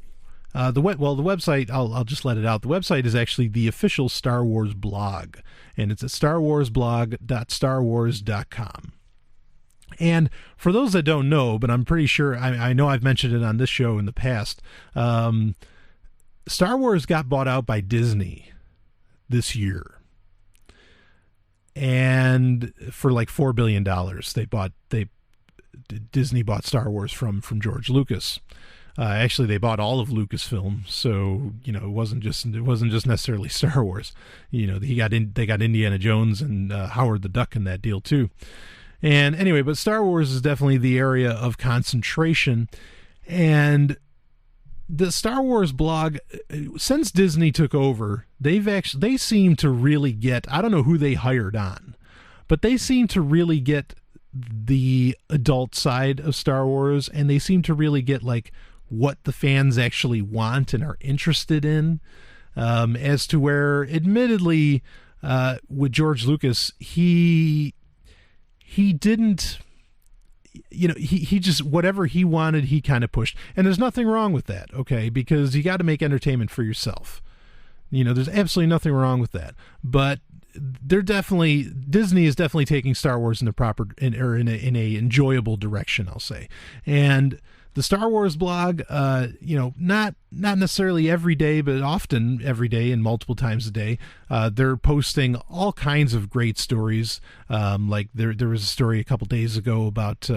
the website, I'll just let it out. The website is actually the official Star Wars blog, and it's at starwarsblog.starwars.com. And for those that don't know, but I'm pretty sure, I know I've mentioned it on this show in the past, Star Wars got bought out by Disney this year. And for like $4 billion, Disney bought Star Wars from George Lucas. Actually, they bought all of Lucasfilm, so it wasn't just necessarily Star Wars. They got Indiana Jones and Howard the Duck in that deal too. And anyway, but Star Wars is definitely the area of concentration, and the Star Wars blog, since Disney took over, they seem to really get, I don't know who they hired on, but they seem to really get the adult side of Star Wars, and they seem to really get like what the fans actually want and are interested in, as to where, admittedly, with George Lucas, he didn't, he just, whatever he wanted, he kind of pushed. And there's nothing wrong with that, okay? Because you got to make entertainment for yourself. There's absolutely nothing wrong with that. But Disney is definitely taking Star Wars in in a enjoyable direction, I'll say. And the Star Wars blog, not necessarily every day, but often every day and multiple times a day, they're posting all kinds of great stories. Like there was a story a couple days ago about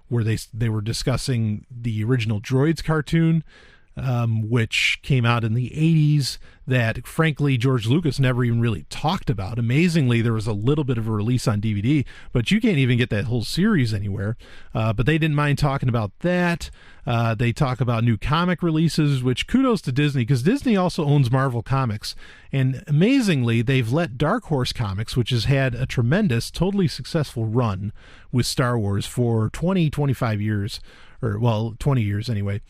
where they were discussing the original Droids cartoon, which came out in the 80s that, frankly, George Lucas never even really talked about. Amazingly, there was a little bit of a release on DVD, but you can't even get that whole series anywhere. But they didn't mind talking about that. They talk about new comic releases, which kudos to Disney, because Disney also owns Marvel Comics. And amazingly, they've let Dark Horse Comics, which has had a tremendous, totally successful run with Star Wars for 20, 25 years, or, well, 20 years anyway.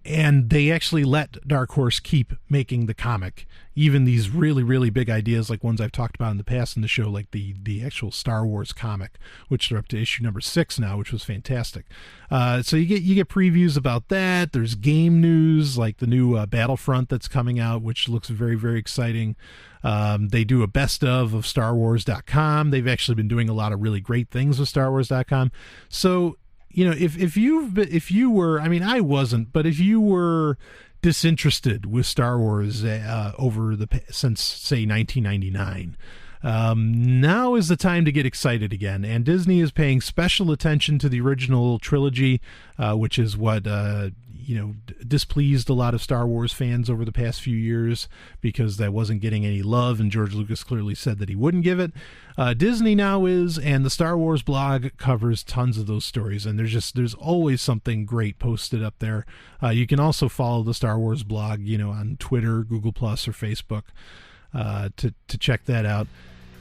And they actually let Dark Horse keep making the comic, even these really, really big ideas like ones I've talked about in the past in the show, like the actual Star Wars comic, which they're up to issue number 6 now, which was fantastic. So you get previews about that. There's game news like the new Battlefront that's coming out, which looks very, very exciting. They do a best of StarWars.com. They've actually been doing a lot of really great things with StarWars.com. So, you know, if you were, I mean, I wasn't, but if you were disinterested with Star Wars since say 1999, now is the time to get excited again. And Disney is paying special attention to the original trilogy, which is what displeased a lot of Star Wars fans over the past few years because that wasn't getting any love, and George Lucas clearly said that he wouldn't give it. Disney now is, and the Star Wars blog covers tons of those stories, and there's always something great posted up there. You can also follow the Star Wars blog, on Twitter, Google Plus, or Facebook to check that out.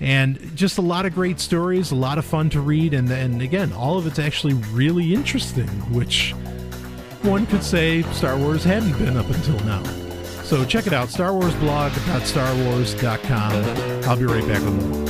And just a lot of great stories, a lot of fun to read, and again, all of it's actually really interesting, which one could say Star Wars hadn't been up until now. So check it out, starwarsblog.starwars.com. I'll be right back with more.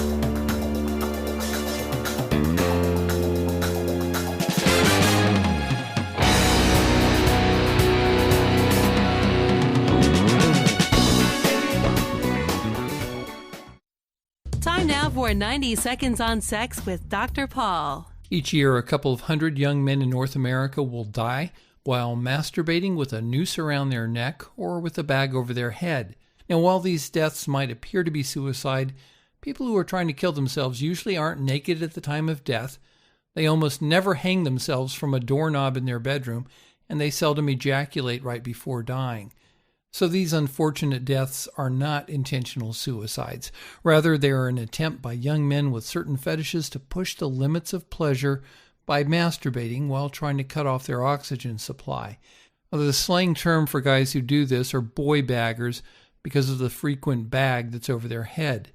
Time now for 90 Seconds on Sex with Dr. Paul. Each year, a couple of hundred young men in North America will die while masturbating with a noose around their neck or with a bag over their head. Now, while these deaths might appear to be suicide, people who are trying to kill themselves usually aren't naked at the time of death. They almost never hang themselves from a doorknob in their bedroom, and they seldom ejaculate right before dying. So these unfortunate deaths are not intentional suicides. Rather, they are an attempt by young men with certain fetishes to push the limits of pleasure by masturbating while trying to cut off their oxygen supply. The slang term for guys who do this are boy baggers because of the frequent bag that's over their head.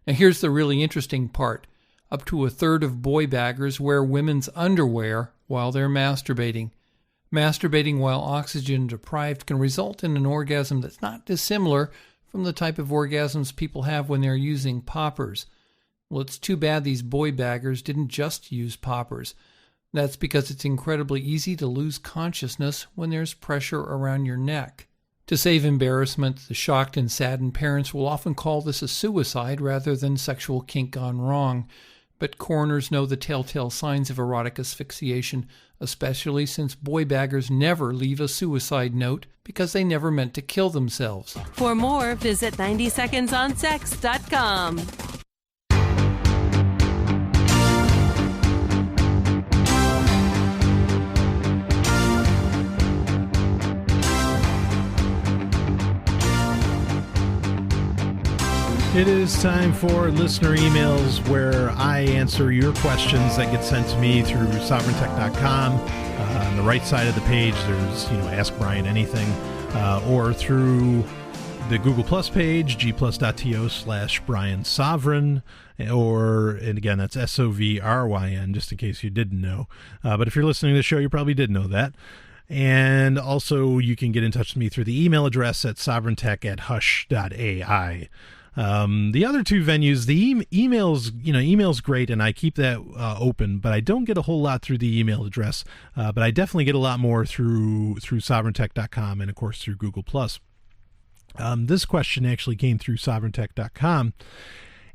Now here's the really interesting part. Up to a third of boy baggers wear women's underwear while they're masturbating. Masturbating while oxygen deprived can result in an orgasm that's not dissimilar from the type of orgasms people have when they're using poppers. Well, it's too bad these boy baggers didn't just use poppers. That's because it's incredibly easy to lose consciousness when there's pressure around your neck. To save embarrassment, the shocked and saddened parents will often call this a suicide rather than sexual kink gone wrong. But coroners know the telltale signs of erotic asphyxiation, especially since boy baggers never leave a suicide note because they never meant to kill themselves. For more, visit 90secondsonsex.com. It is time for listener emails where I answer your questions that get sent to me through sovryntech.com. On the right side of the page, there's, Ask Brian Anything, or through the Google Plus page, gplus.to/Brian Sovryn, and again, that's Sovryn, just in case you didn't know. But if you're listening to the show, you probably did know that. And also, you can get in touch with me through the email address at sovryntech@hush.ai. The other two venues, the email's great, and I keep that open, but I don't get a whole lot through the email address, but I definitely get a lot more through sovryntech.com and, of course, through Google+. This question actually came through sovryntech.com,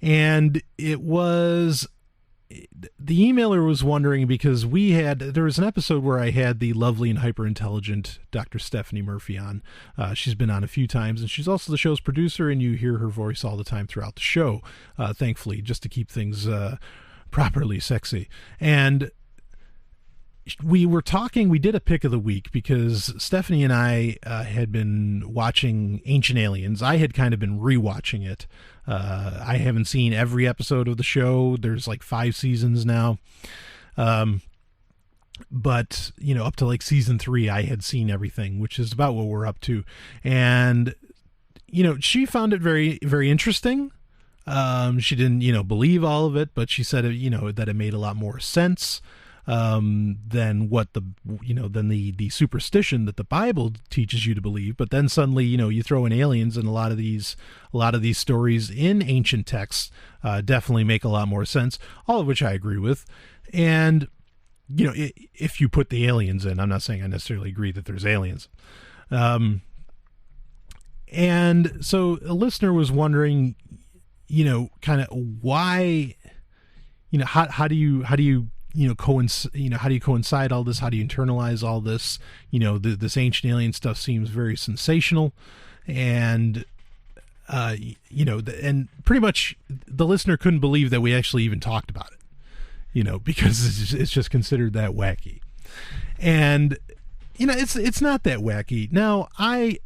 and it was... The emailer was wondering because there was an episode where I had the lovely and hyper-intelligent Dr. Stephanie Murphy on. She's been on a few times, and she's also the show's producer, and you hear her voice all the time throughout the show, thankfully, just to keep things properly sexy. And we did a pick of the week because Stephanie and I had been watching Ancient Aliens. I had kind of been rewatching it. I haven't seen every episode of the show. There's like 5 seasons now. But, up to like season 3, I had seen everything, which is about what we're up to. And, she found it very, very interesting. She didn't, believe all of it, but she said, that it made a lot more sense than what than the superstition that the Bible teaches you to believe. But then suddenly, you throw in aliens, and a lot of these stories in ancient texts definitely make a lot more sense, all of which I agree with. And, if you put the aliens in, I'm not saying I necessarily agree that there's aliens. And so a listener was wondering, kind of why, how do you coincide all this? How do you internalize all this? This ancient alien stuff seems very sensational, and and pretty much the listener couldn't believe that we actually even talked about it, because it's just considered that wacky, and it's not that wacky. Now I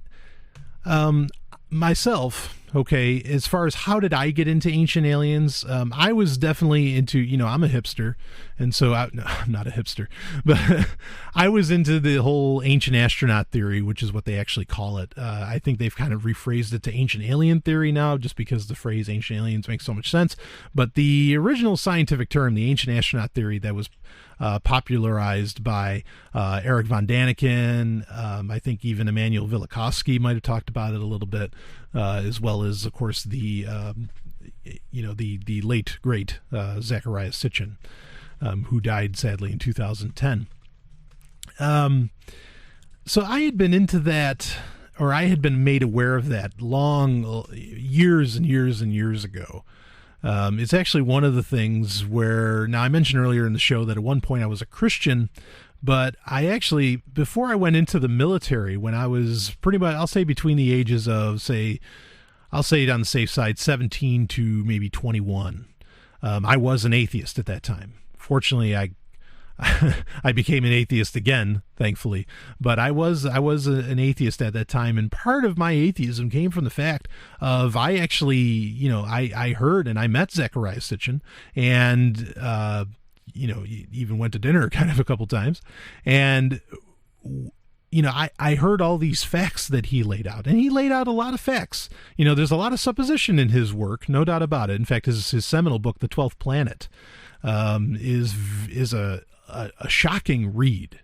myself. Okay, as far as how did I get into Ancient Aliens, I was definitely into, I'm a hipster, and so no, I'm not a hipster, but I was into the whole ancient astronaut theory, which is what they actually call it. I think they've kind of rephrased it to ancient alien theory now, just because the phrase ancient aliens makes so much sense. But the original scientific term, the ancient astronaut theory, that was popularized by Eric von Daniken. I think even Immanuel Velikovsky might have talked about it a little bit, as well as, of course, the late great Zecharia Sitchin, who died sadly in 2010. So I had been into that, or I had been made aware of that years and years and years ago. It's actually one of the things where, now I mentioned earlier in the show that at one point I was a Christian, but I actually, before I went into the military, when I was pretty much, I'll say between the ages of, I'll say it on the safe side, 17 to maybe 21, I was an atheist at that time. Fortunately, I became an atheist again, thankfully, but I was an atheist at that time, and part of my atheism came from the fact of I actually, I heard and I met Zecharia Sitchin, and even went to dinner kind of a couple times, and I heard all these facts that he laid out, and he laid out a lot of facts. There's a lot of supposition in his work, no doubt about it. In fact, his seminal book, The 12th Planet, is a shocking read,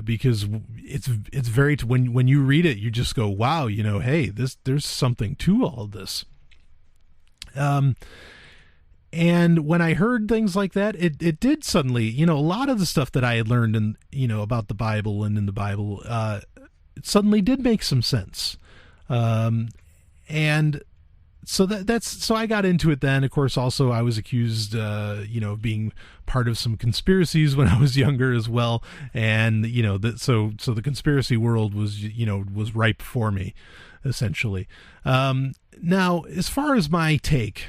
because it's very, when you read it, you just go, wow, hey, there's something to all of this. And when I heard things like that, it did suddenly, a lot of the stuff that I had learned about the Bible and in the Bible, it suddenly did make some sense. And so so I got into it then. Of course, also I was accused, of being part of some conspiracies when I was younger as well. And, so the conspiracy world was ripe for me, essentially. Now, as far as my take,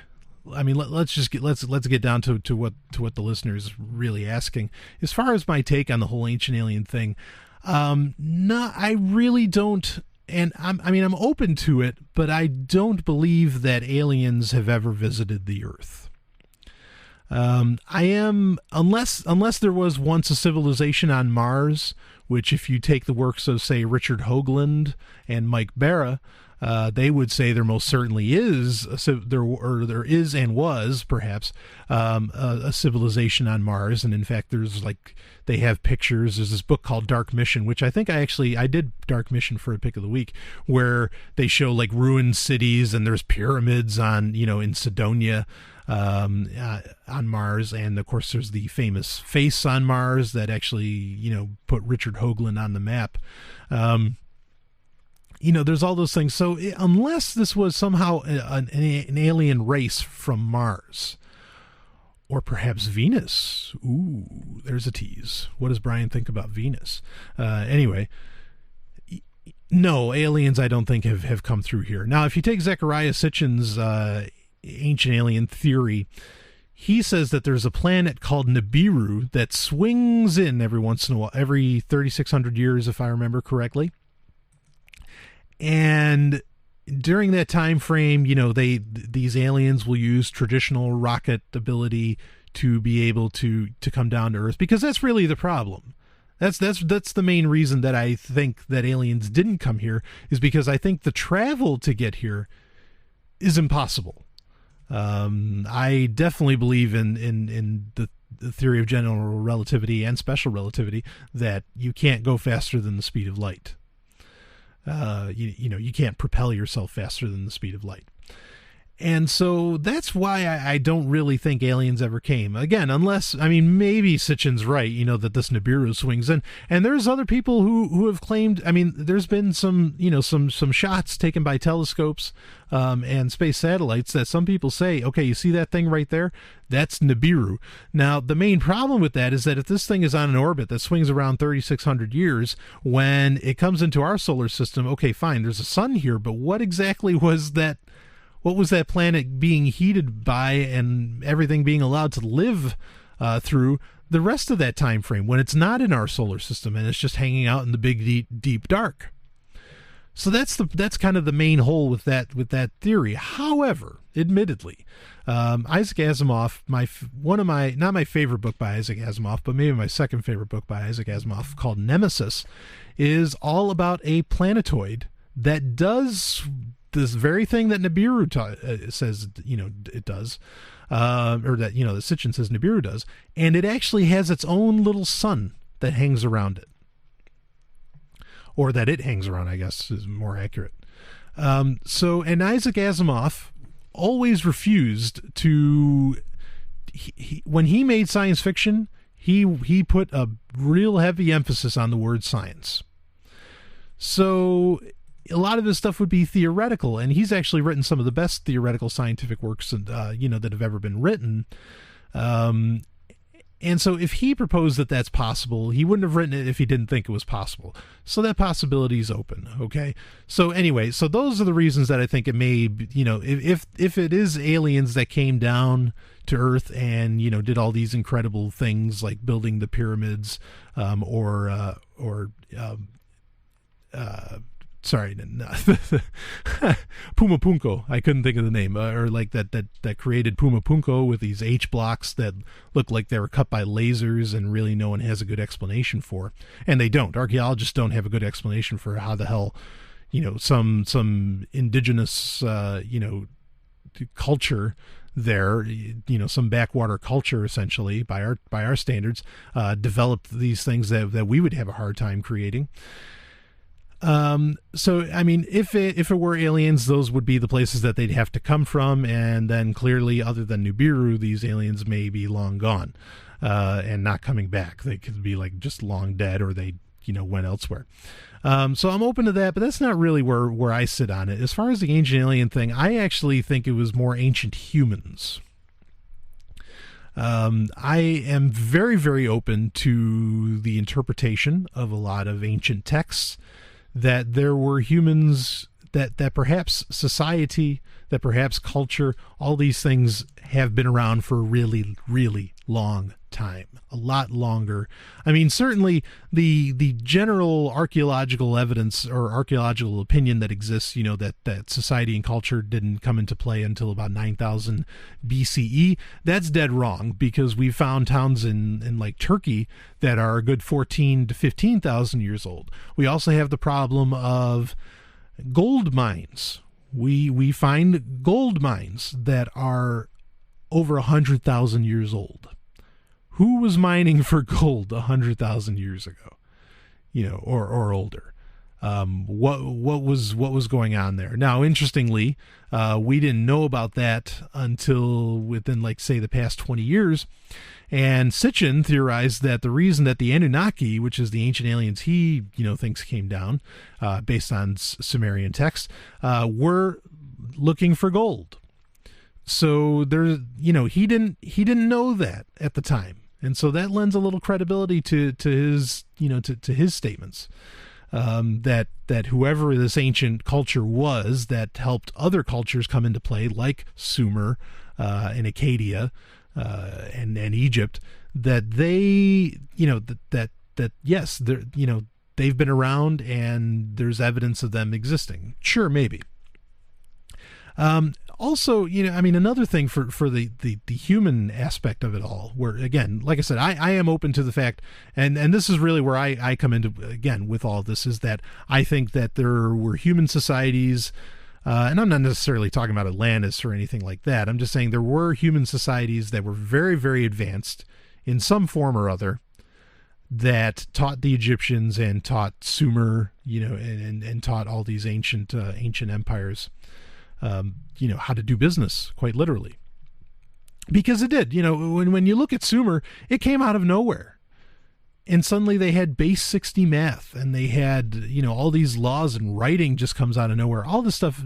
I mean, let's get down to what the listener's really asking. As far as my take on the whole ancient alien thing, no, I really don't. And I'm open to it, but I don't believe that aliens have ever visited the Earth. Unless there was once a civilization on Mars, which, if you take the works of, say, Richard Hoagland and Mike Barra, they would say there most certainly is, there is and was perhaps a civilization on Mars. And in fact, they have pictures. There's this book called Dark Mission, which I think I did Dark Mission for a pick of the week, where they show like ruined cities, and there's pyramids in Sidonia, on Mars. And of course there's the famous face on Mars that actually, put Richard Hoagland on the map. There's all those things. So unless this was somehow an alien race from Mars, or perhaps Venus. Ooh, there's a tease. What does Brian think about Venus? Anyway, no, aliens I don't think have come through here. Now, if you take Zecharia Sitchin's ancient alien theory, he says that there's a planet called Nibiru that swings in every once in a while, every 3,600 years, if I remember correctly. And during that time frame, these aliens will use traditional rocket ability to be able to come down to Earth, because that's really the problem. That's the main reason that I think that aliens didn't come here, is because I think the travel to get here is impossible. I definitely believe in the theory of general relativity and special relativity, that you can't go faster than the speed of light. You can't propel yourself faster than the speed of light. And so that's why I don't really think aliens ever came. Again, unless, maybe Sitchin's right, that this Nibiru swings in. And there's other people who have claimed, there's been some shots taken by telescopes and space satellites that some people say, okay, you see that thing right there? That's Nibiru. Now, the main problem with that is that if this thing is on an orbit that swings around 3,600 years, when it comes into our solar system, okay, fine, there's a sun here, but what exactly was that? What was that planet being heated by, and everything being allowed to live through the rest of that time frame when it's not in our solar system and it's just hanging out in the big deep dark? So that's kind of the main hole with that theory. However, admittedly, Isaac Asimov, not my favorite book by Isaac Asimov, but maybe my second favorite book by Isaac Asimov, called Nemesis, is all about a planetoid that does this very thing that Nibiru says, it does, or that, the Sitchin says Nibiru does, and it actually has its own little sun that hangs around it, or that it hangs around, I guess is more accurate. And Isaac Asimov always refused to. When he made science fiction, he put a real heavy emphasis on the word science. So a lot of his stuff would be theoretical, and he's actually written some of the best theoretical scientific works that have ever been written. And so if he proposed that that's possible, he wouldn't have written it if he didn't think it was possible. So that possibility is open, okay? So anyway, so those are the reasons that I think it may, if it is aliens that came down to Earth and, did all these incredible things like building the pyramids, Pumapunko. I couldn't think of the name, or like that created Pumapunko with these H blocks that look like they were cut by lasers, and really no one has a good explanation for, and they don't. Archaeologists don't have a good explanation for how the hell, some indigenous, culture there, some backwater culture essentially by our standards, developed these things that we would have a hard time creating. If it were aliens, those would be the places that they'd have to come from, and then clearly, other than Nibiru, these aliens may be long gone, and not coming back. They could be like just long dead, or they, went elsewhere. So I'm open to that, but that's not really where I sit on it. As far as the ancient alien thing, I actually think it was more ancient humans. I am very, very open to the interpretation of a lot of ancient texts, that there were humans, that perhaps society, that perhaps culture, all these things have been around for a really, really long time, a lot longer. Certainly the general archaeological evidence or archaeological opinion that exists, that society and culture didn't come into play until about 9,000 BCE, that's dead wrong, because we found towns in like Turkey that are a good 14 to 15,000 years old. We also have the problem of gold mines. We find gold mines that are over 100,000 years old. Who was mining for gold 100,000 years ago, or older? What was going on there? Now, interestingly, we didn't know about that until within, like, say, the past 20 years. And Sitchin theorized that the reason that the Anunnaki, which is the ancient aliens he, thinks came down, based on Sumerian texts, were looking for gold. So there, he didn't know that at the time. And so that lends a little credibility to his, to his statements, that whoever this ancient culture was that helped other cultures come into play, like Sumer and Acadia, and Egypt, that they, that yes, they're, they've been around and there's evidence of them existing. Sure, maybe. Also, another thing for the human aspect of it all, where, again, like I said, I am open to the fact, and this is really where I come into, again, with all of this, is that I think that there were human societies, and I'm not necessarily talking about Atlantis or anything like that. I'm just saying there were human societies that were very, very advanced in some form or other, that taught the Egyptians and taught Sumer, and taught all these ancient empires, how to do business, quite literally. Because it did, when you look at Sumer, it came out of nowhere. And suddenly they had base 60 math, and they had, all these laws, and writing just comes out of nowhere. All this stuff,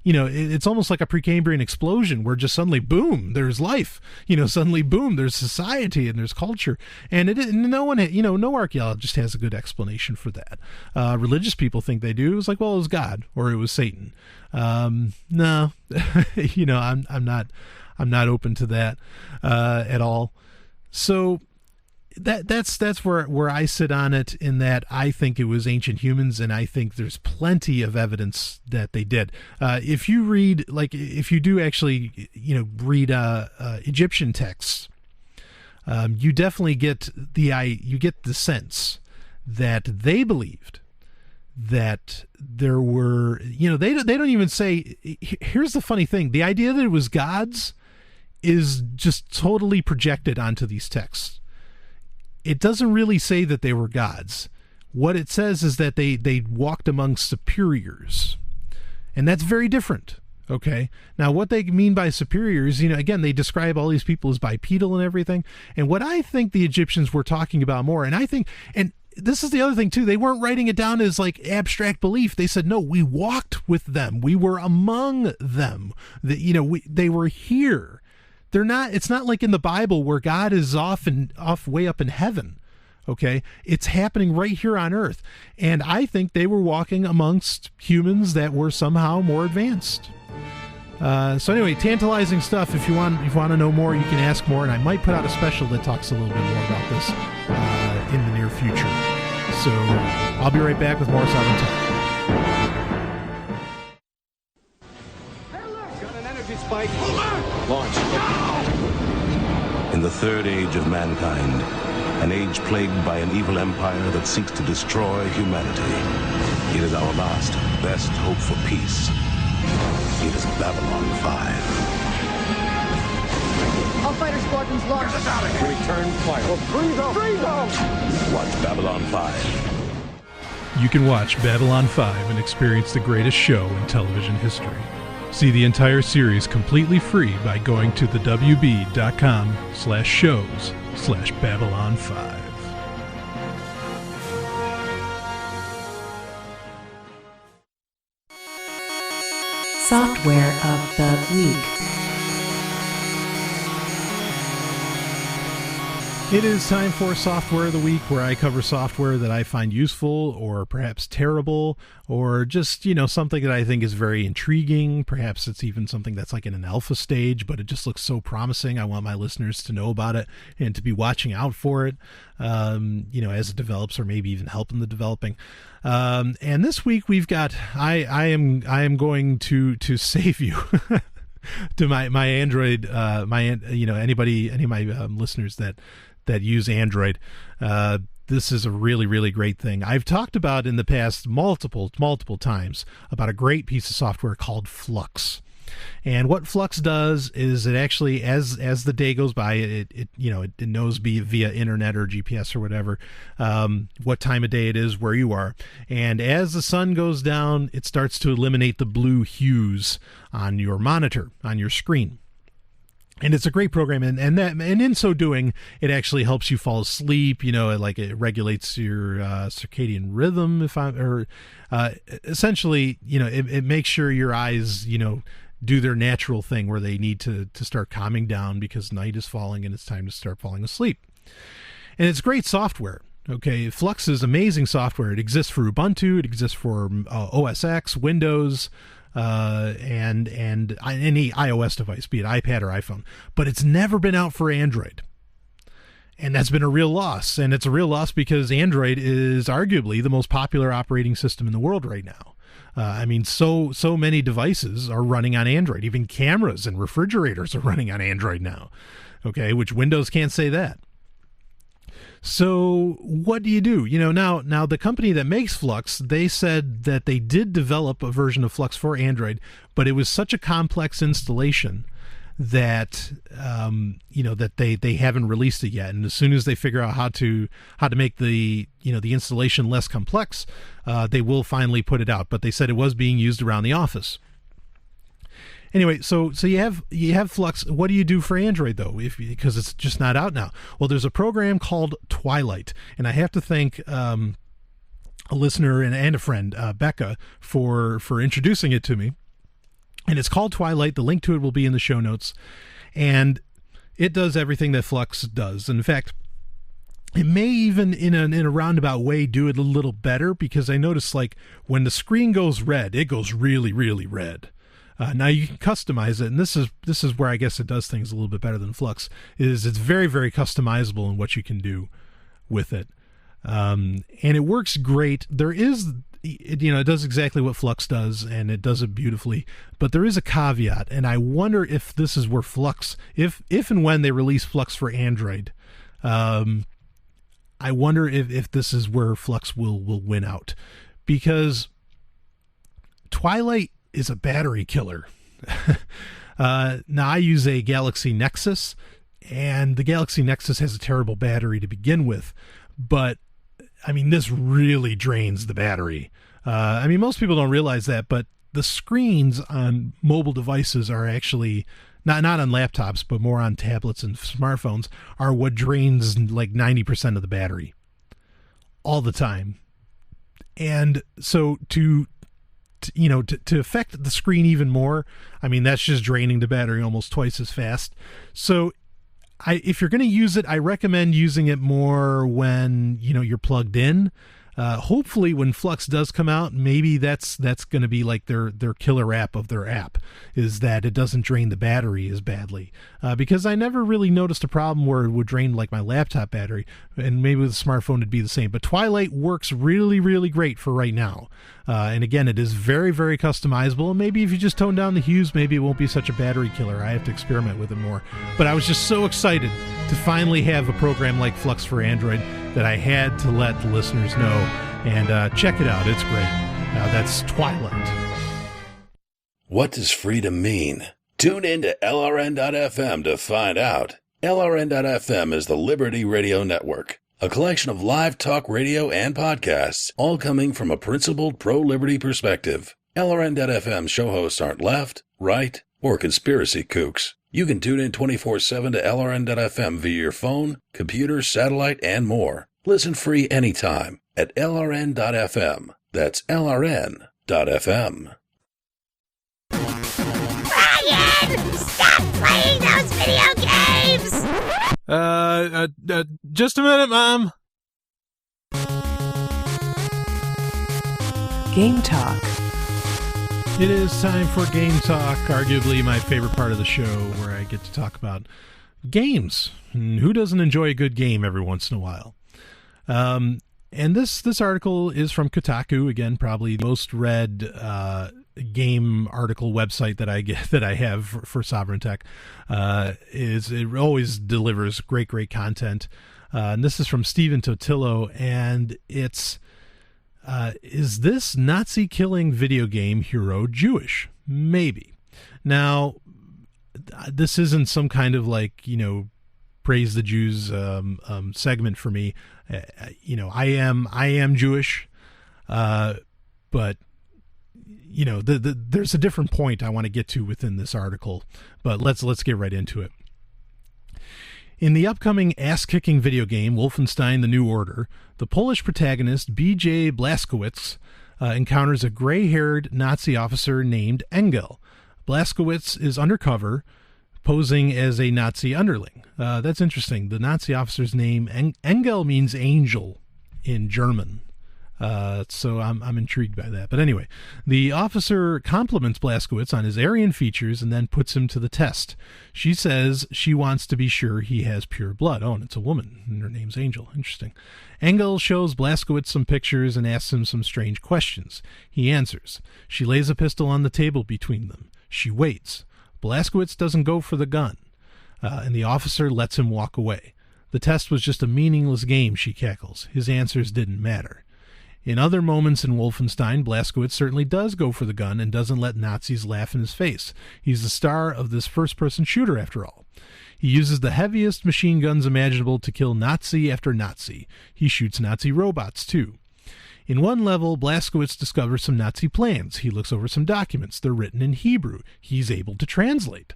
it's almost like a Precambrian explosion where just suddenly, boom, there's life. Suddenly, boom, there's society and there's culture. And no archaeologist has a good explanation for that. Religious people think they do. It's like, well, it was God or it was Satan. No, I'm not open to that at all. So that's where I sit on it, in that I think it was ancient humans, and I think there's plenty of evidence that they did. If you do actually, read Egyptian texts, you definitely get the sense that they believed that there were, they don't even say. Here's the funny thing: the idea that it was gods is just totally projected onto these texts. It doesn't really say that they were gods. What it says is that they walked among superiors. And that's very different. Okay. Now, what they mean by superiors, again, they describe all these people as bipedal and everything. And what I think the Egyptians were talking about more, and this is the other thing too, they weren't writing it down as like abstract belief. They said, no, we walked with them. We were among them. They were here. It's not like in the Bible where God is off way up in heaven. Okay. It's happening right here on earth. And I think they were walking amongst humans that were somehow more advanced. So anyway, tantalizing stuff. If you want to know more, you can ask more. And I might put out a special that talks a little bit more about this, in the near future. So I'll be right back with more Sovryn Tech. Spike. Launch. In the third age of mankind, an age plagued by an evil empire that seeks to destroy humanity, it is our last, best hope for peace. It is Babylon 5. All fighter squadrons launched. Get us out of here. Return fire. Well, freeze them! Watch Babylon 5. You can watch Babylon 5 and experience the greatest show in television history. See the entire series completely free by going to thewb.com/shows/Babylon 5. Software of the Week. It is time for Software of the Week, where I cover software that I find useful or perhaps terrible, or just, something that I think is very intriguing. Perhaps it's even something that's like in an alpha stage, but it just looks so promising. I want my listeners to know about it and to be watching out for it, as it develops, or maybe even help in the developing. And this week we've got, I am going to save you to my Android, any of my listeners that use Android. This is a really, really great thing. I've talked about in the past multiple times about a great piece of software called Flux. And what Flux does is it actually, as the day goes by, it knows via internet or GPS or whatever, what time of day it is, where you are. And as the sun goes down, it starts to eliminate the blue hues on your monitor, on your screen. And it's a great program, and in so doing, it actually helps you fall asleep. It regulates your circadian rhythm. Essentially, it makes sure your eyes, do their natural thing where they need to start calming down because night is falling and it's time to start falling asleep. And it's great software. Okay, Flux is amazing software. It exists for Ubuntu. It exists for OS X, Windows. and any iOS device, be it iPad or iPhone, but it's never been out for Android. And that's been a real loss. And it's a real loss because Android is arguably the most popular operating system in the world right now. I mean, so many devices are running on Android. Even cameras and refrigerators are running on Android now. Okay, which Windows can't say that. So what do you do? Now the company that makes Flux, they said that they did develop a version of Flux for Android, but it was such a complex installation that that they haven't released it yet. And as soon as they figure out how to make the installation less complex, they will finally put it out. But they said it was being used around the office. Anyway, so you have Flux. What do you do for Android though? Because it's just not out now. Well, there's a program called Twilight, and I have to thank a listener and a friend, Becca, for introducing it to me. And it's called Twilight. The link to it will be in the show notes. And it does everything that Flux does. And in fact, it may even in a roundabout way do it a little better, because I noticed like when the screen goes red, it goes really, really red. Now you can customize it, and this is where I guess it does things a little bit better than Flux. It's very, very customizable in what you can do with it. And it works great. It does exactly what Flux does, and it does it beautifully. But there is a caveat, and I wonder if this is where Flux, if and when they release Flux for Android, I wonder if this is where Flux will win out, because Twilight is a battery killer. Now I use a Galaxy Nexus, and the Galaxy Nexus has a terrible battery to begin with, but I mean, this really drains the battery. I mean, most people don't realize that, but the screens on mobile devices are actually, not on laptops, but more on tablets and smartphones, are what drains like 90% of the battery all the time. And so to affect the screen even more, I mean, that's just draining the battery almost twice as fast. So if you're going to use it, I recommend using it more when you're plugged in. Hopefully when Flux does come out, maybe that's going to be like their killer app of their app, is that it doesn't drain the battery as badly. Because I never really noticed a problem where it would drain like my laptop battery, and maybe with a smartphone it'd be the same. But Twilight works really, really great for right now. And again, it is very, very customizable. And maybe if you just tone down the hues, maybe it won't be such a battery killer. I have to experiment with it more. But I was just so excited to finally have a program like Flux for Android that I had to let the listeners know. And check it out. It's great. That's Twilight. What does freedom mean? Tune in to LRN.FM to find out. LRN.FM is the Liberty Radio Network, a collection of live talk radio and podcasts, all coming from a principled pro-liberty perspective. LRN.FM show hosts aren't left, right, or conspiracy kooks. You can tune in 24/7 to LRN.FM via your phone, computer, satellite, and more. Listen free anytime at LRN.FM. That's LRN.FM. Brian! Stop playing those video games! Just a minute, Mom. Game Talk. It is time for Game Talk, arguably my favorite part of the show, where I get to talk about games. And who doesn't enjoy a good game every once in a while? And this article is from Kotaku, again, probably the most read game article website that I have for Sovryn Tech. It always delivers great content. And this is from Stephen Totillo, and it's is this Nazi killing video game hero Jewish? Maybe. Now, this isn't some kind of like, praise the Jews segment for me. I am Jewish, but there's a different point I want to get to within this article. But let's get right into it. In the upcoming ass-kicking video game Wolfenstein: The New Order, the Polish protagonist B.J. Blazkowicz encounters a gray-haired Nazi officer named Engel. Blazkowicz is undercover, posing as a Nazi underling. That's interesting. The Nazi officer's name, Engel, means angel in German. So I'm intrigued by that. But anyway, the officer compliments Blazkowicz on his Aryan features and then puts him to the test. She says she wants to be sure he has pure blood. Oh, and it's a woman, and her name's Angel. Interesting. Engel shows Blazkowicz some pictures and asks him some strange questions. He answers. She lays a pistol on the table between them. She waits. Blazkowicz doesn't go for the gun, and the officer lets him walk away. The test was just a meaningless game, she cackles. His answers didn't matter. In other moments in Wolfenstein, Blazkowicz certainly does go for the gun and doesn't let Nazis laugh in his face. He's the star of this first-person shooter, after all. He uses the heaviest machine guns imaginable to kill Nazi after Nazi. He shoots Nazi robots, too. In one level, Blazkowicz discovers some Nazi plans. He looks over some documents. They're written in Hebrew. He's able to translate.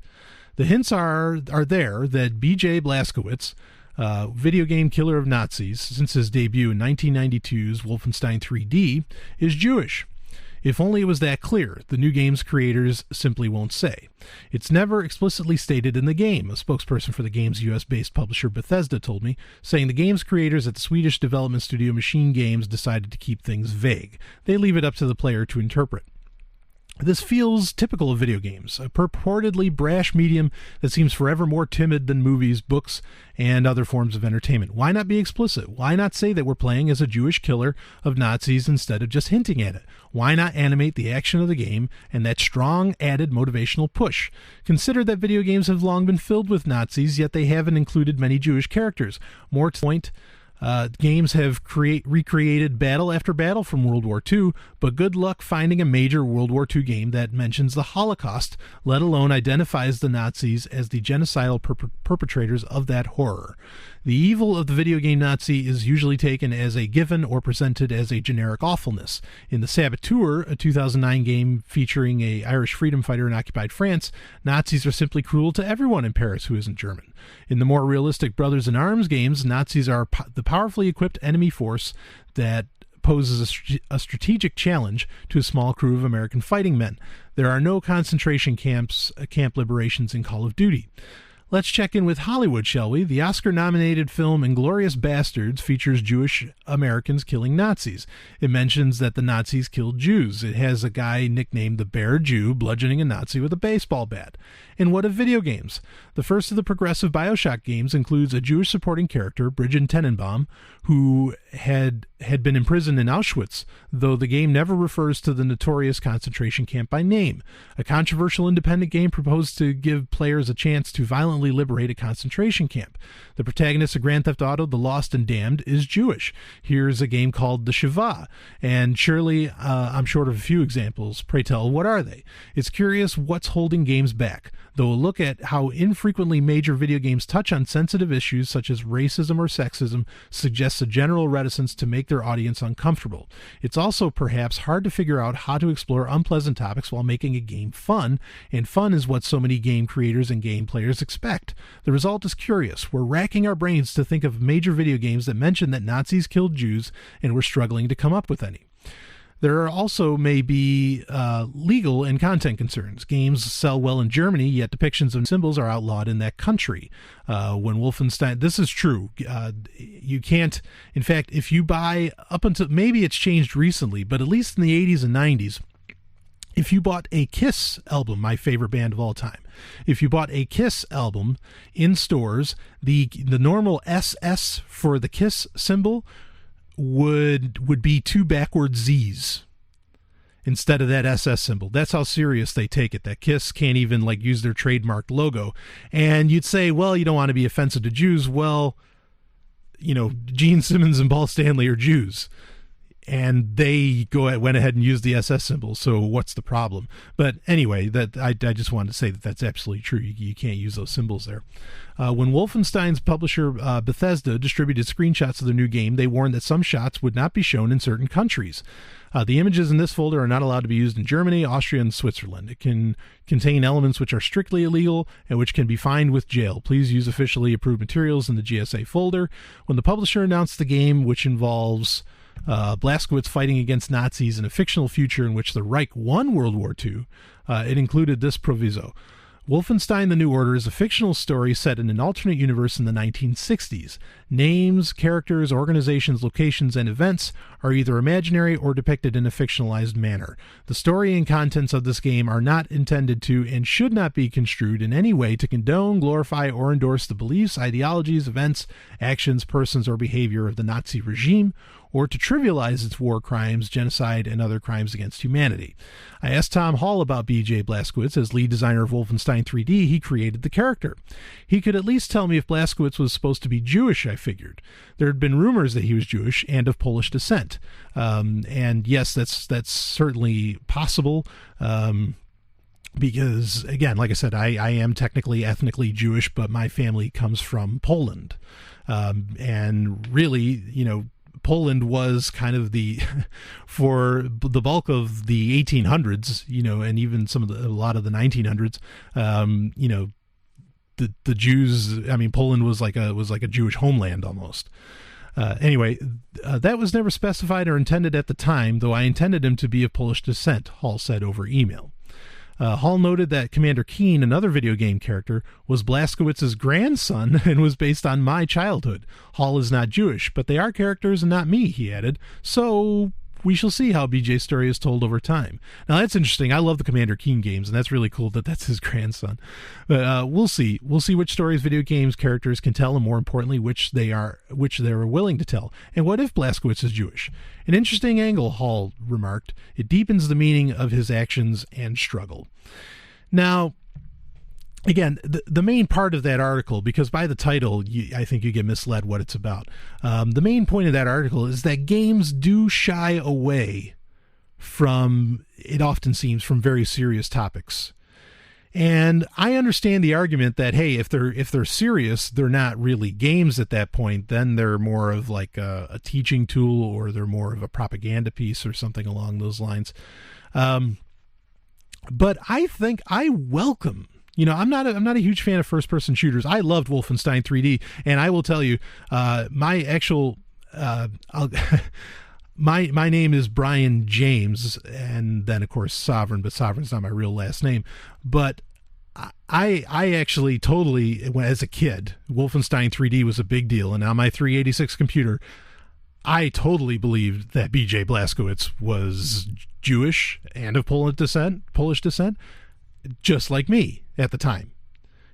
The hints are there that B.J. Blazkowicz, video game killer of Nazis since his debut in 1992's Wolfenstein 3D, is Jewish. If only it was that clear, the new game's creators simply won't say. It's never explicitly stated in the game, a spokesperson for the game's US-based publisher Bethesda told me, saying the game's creators at the Swedish development studio Machine Games decided to keep things vague. They leave it up to the player to interpret. This feels typical of video games, a purportedly brash medium that seems forever more timid than movies, books, and other forms of entertainment. Why not be explicit? Why not say that we're playing as a Jewish killer of Nazis instead of just hinting at it? Why not animate the action of the game and that strong added motivational push? Consider that video games have long been filled with Nazis, yet they haven't included many Jewish characters. More to the point, games have recreated battle after battle from World War II, but good luck finding a major World War II game that mentions the Holocaust, let alone identifies the Nazis as the genocidal perpetrators of that horror. The evil of the video game Nazi is usually taken as a given or presented as a generic awfulness. In The Saboteur, a 2009 game featuring an Irish freedom fighter in occupied France, Nazis are simply cruel to everyone in Paris who isn't German. In the more realistic Brothers in Arms games, Nazis are the powerfully equipped enemy force that poses a strategic challenge to a small crew of American fighting men. There are no concentration camp liberations in Call of Duty. Let's check in with Hollywood, shall we? The Oscar-nominated film Inglourious Basterds features Jewish Americans killing Nazis. It mentions that the Nazis killed Jews. It has a guy nicknamed the Bear Jew bludgeoning a Nazi with a baseball bat. And what of video games? The first of the progressive BioShock games includes a Jewish supporting character, Bridget Tenenbaum, who had been imprisoned in Auschwitz, though the game never refers to the notorious concentration camp by name. A controversial independent game proposed to give players a chance to violently liberate a concentration camp. The protagonist of Grand Theft Auto, The Lost and Damned, is Jewish. Here's a game called The Shiva, and surely I'm short of a few examples. Pray tell, what are they? It's curious what's holding games back, though a look at how infrequently major video games touch on sensitive issues such as racism or sexism suggests a general reticence to make their audience uncomfortable. It's also perhaps hard to figure out how to explore unpleasant topics while making a game fun, and fun is what so many game creators and game players expect. The result is curious. We're racking our brains to think of major video games that mention that Nazis killed Jews, and we're struggling to come up with any. There are also may be legal and content concerns. Games sell well in Germany, yet depictions of symbols are outlawed in that country. When Wolfenstein, this is true. You can't, in fact, if you buy, up until, maybe it's changed recently, but at least in the 80s and 90s, if you bought a Kiss album, my favorite band of all time, if you bought a Kiss album in stores, the normal SS for the Kiss symbol would be two backward Z's instead of that SS symbol. That's how serious they take it, that Kiss can't even use their trademark logo. And you'd say, well, you don't want to be offensive to Jews. Well, Gene Simmons and Paul Stanley are Jews, and they went ahead and used the SS symbol, so what's the problem? But anyway, that I just wanted to say that that's absolutely true. You can't use those symbols there. When Wolfenstein's publisher Bethesda distributed screenshots of the new game, they warned that some shots would not be shown in certain countries. The images in this folder are not allowed to be used in Germany, Austria, and Switzerland. It can contain elements which are strictly illegal and which can be fined with jail. Please use officially approved materials in the GSA folder. When the publisher announced the game, which involves Blazkowicz fighting against Nazis in a fictional future in which the Reich won World War II, it included this proviso. Wolfenstein: The New Order is a fictional story set in an alternate universe in the 1960s. Names, characters, organizations, locations, and events are either imaginary or depicted in a fictionalized manner. The story and contents of this game are not intended to and should not be construed in any way to condone, glorify, or endorse the beliefs, ideologies, events, actions, persons, or behavior of the Nazi regime, or to trivialize its war crimes, genocide, and other crimes against humanity. I asked Tom Hall about B.J. Blazkowicz. As lead designer of Wolfenstein 3D, he created the character. He could at least tell me if Blazkowicz was supposed to be Jewish, I figured. There had been rumors that he was Jewish and of Polish descent. And yes, that's certainly possible. Because, again, like I said, I am technically ethnically Jewish, but my family comes from Poland. And really, Poland was kind of for the bulk of the 1800s, and even a lot of the 1900s, the Jews, Poland was like a Jewish homeland almost. Anyway, that was never specified or intended at the time, though I intended him to be of Polish descent, Hall said over email. Hall noted that Commander Keen, another video game character, was Blazkowicz's grandson and was based on my childhood. Hall is not Jewish, but they are characters and not me, he added. So we shall see how BJ's story is told over time. Now that's interesting. I love the Commander Keen games, and that's really cool that that's his grandson. But we'll see. We'll see which stories video games characters can tell, and more importantly, which they are willing to tell. And what if Blazkowicz is Jewish? An interesting angle, Hall remarked. It deepens the meaning of his actions and struggle. Now, again, the main part of that article, because by the title, I think you get misled what it's about. The main point of that article is that games do shy away from, it often seems, from very serious topics. And I understand the argument that, hey, if they're serious, they're not really games at that point. Then they're more of like a teaching tool, or they're more of a propaganda piece or something along those lines. But I think I welcome. I'm not a huge fan of first-person shooters. I loved Wolfenstein 3D, and I will tell you, my actual my name is Brian James, and then of course Sovryn, but Sovryn's not my real last name. But I actually totally, as a kid, Wolfenstein 3D was a big deal, and on my 386 computer, I totally believed that B.J. Blazkowicz was Jewish and of Polish descent, just like me at the time.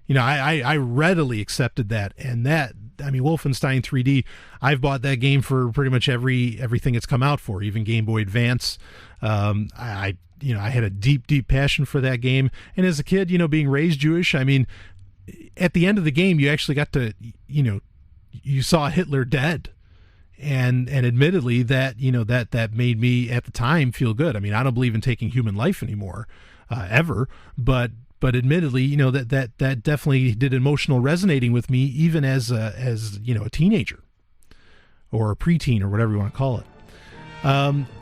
I readily accepted that, and Wolfenstein 3D, I've bought that game for pretty much everything it's come out for, even Game Boy Advance. I had a deep passion for that game, and as a kid, being raised Jewish, at the end of the game, you actually got to, you saw Hitler dead. And admittedly, that made me at the time feel good. I don't believe in taking human life anymore, ever. But admittedly, that definitely did emotional resonating with me, even as a teenager or a preteen or whatever you want to call it.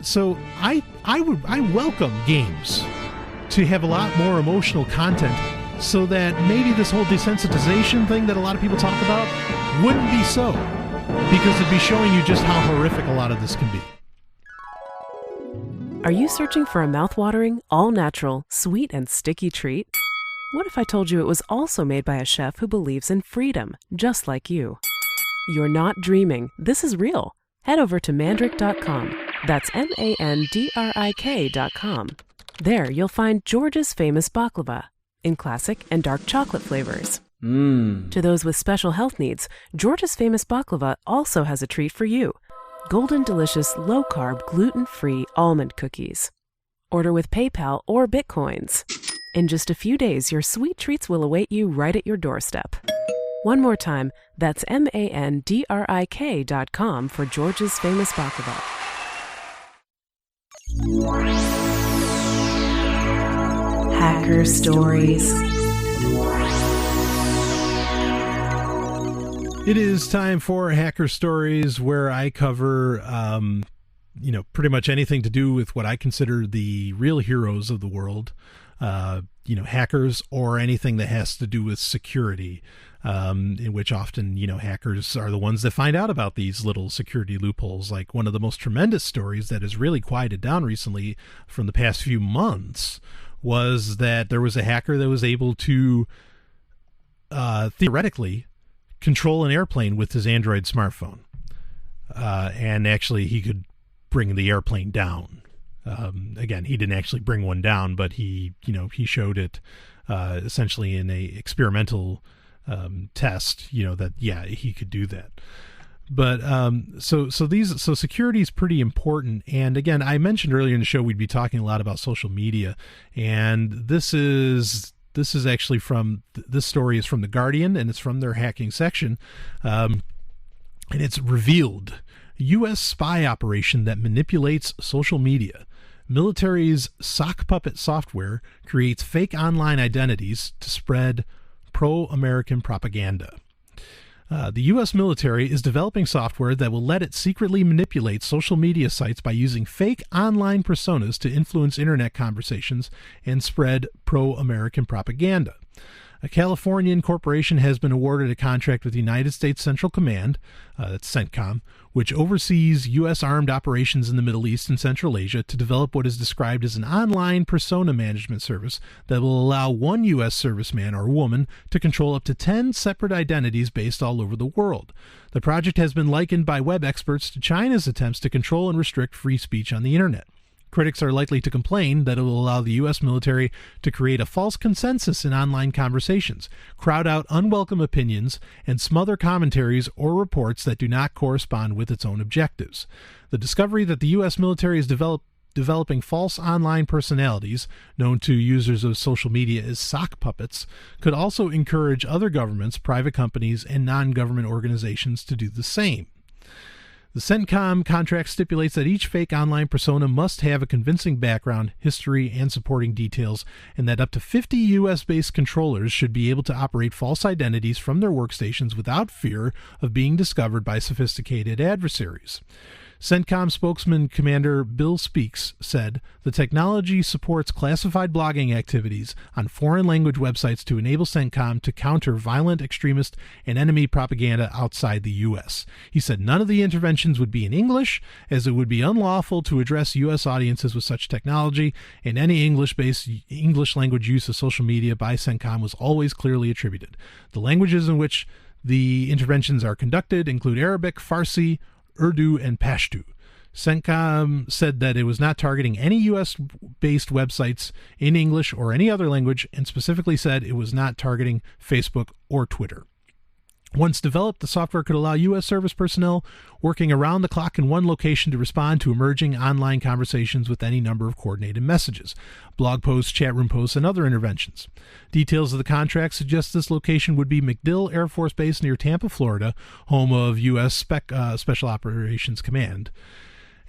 So I welcome games to have a lot more emotional content, so that maybe this whole desensitization thing that a lot of people talk about wouldn't be so. Because it'd be showing you just how horrific a lot of this can be. Are you searching for a mouth-watering, all-natural, sweet and sticky treat? What if I told you it was also made by a chef who believes in freedom, just like you? You're not dreaming. This is real. Head over to mandrick.com. That's MANDRIK.com. There you'll find Georgia's famous baklava in classic and dark chocolate flavors. To those with special health needs, Georgia's famous baklava also has a treat for you. Golden delicious, low-carb, gluten-free almond cookies. Order with PayPal or Bitcoins. In just a few days, your sweet treats will await you right at your doorstep. One more time, that's MANDRIK.com for Georgia's famous baklava. Hacker Stories. It is time for Hacker Stories, where I cover, pretty much anything to do with what I consider the real heroes of the world, hackers, or anything that has to do with security, in which often, hackers are the ones that find out about these little security loopholes. Like one of the most tremendous stories that has really quieted down recently from the past few months was that there was a hacker that was able to theoretically control an airplane with his Android smartphone. And actually he could bring the airplane down. Again, he didn't actually bring one down, but he showed it essentially in a experimental test, that, yeah, he could do that. But so security is pretty important. And again, I mentioned earlier in the show we'd be talking a lot about social media, and this is actually this story is from The Guardian, and it's from their hacking section, and it's revealed U.S. spy operation that manipulates social media. Military's sock puppet software creates fake online identities to spread pro-American propaganda. The U.S. military is developing software that will let it secretly manipulate social media sites by using fake online personas to influence internet conversations and spread pro-American propaganda. A Californian corporation has been awarded a contract with the United States Central Command, that's CENTCOM, which oversees U.S. armed operations in the Middle East and Central Asia, to develop what is described as an online persona management service that will allow one U.S. serviceman or woman to control up to 10 separate identities based all over the world. The project has been likened by web experts to China's attempts to control and restrict free speech on the internet. Critics are likely to complain that it will allow the U.S. military to create a false consensus in online conversations, crowd out unwelcome opinions, and smother commentaries or reports that do not correspond with its own objectives. The discovery that the U.S. military is developing false online personalities, known to users of social media as sock puppets, could also encourage other governments, private companies, and non-government organizations to do the same. The CENTCOM contract stipulates that each fake online persona must have a convincing background, history, and supporting details, and that up to 50 U.S.-based controllers should be able to operate false identities from their workstations without fear of being discovered by sophisticated adversaries. CENTCOM spokesman Commander Bill Speaks said, "The technology supports classified blogging activities on foreign language websites to enable CENTCOM to counter violent extremist and enemy propaganda outside the U.S." He said none of the interventions would be in English, as it would be unlawful to address U.S. audiences with such technology, and any English language use of social media by CENTCOM was always clearly attributed. The languages in which the interventions are conducted include Arabic, Farsi, Urdu, and Pashto. CENTCOM said that it was not targeting any U.S.-based websites in English or any other language, and specifically said it was not targeting Facebook or Twitter. Once developed, the software could allow U.S. service personnel working around the clock in one location to respond to emerging online conversations with any number of coordinated messages, blog posts, chat room posts, and other interventions. Details of the contract suggest this location would be MacDill Air Force Base near Tampa, Florida, home of U.S. Special Operations Command.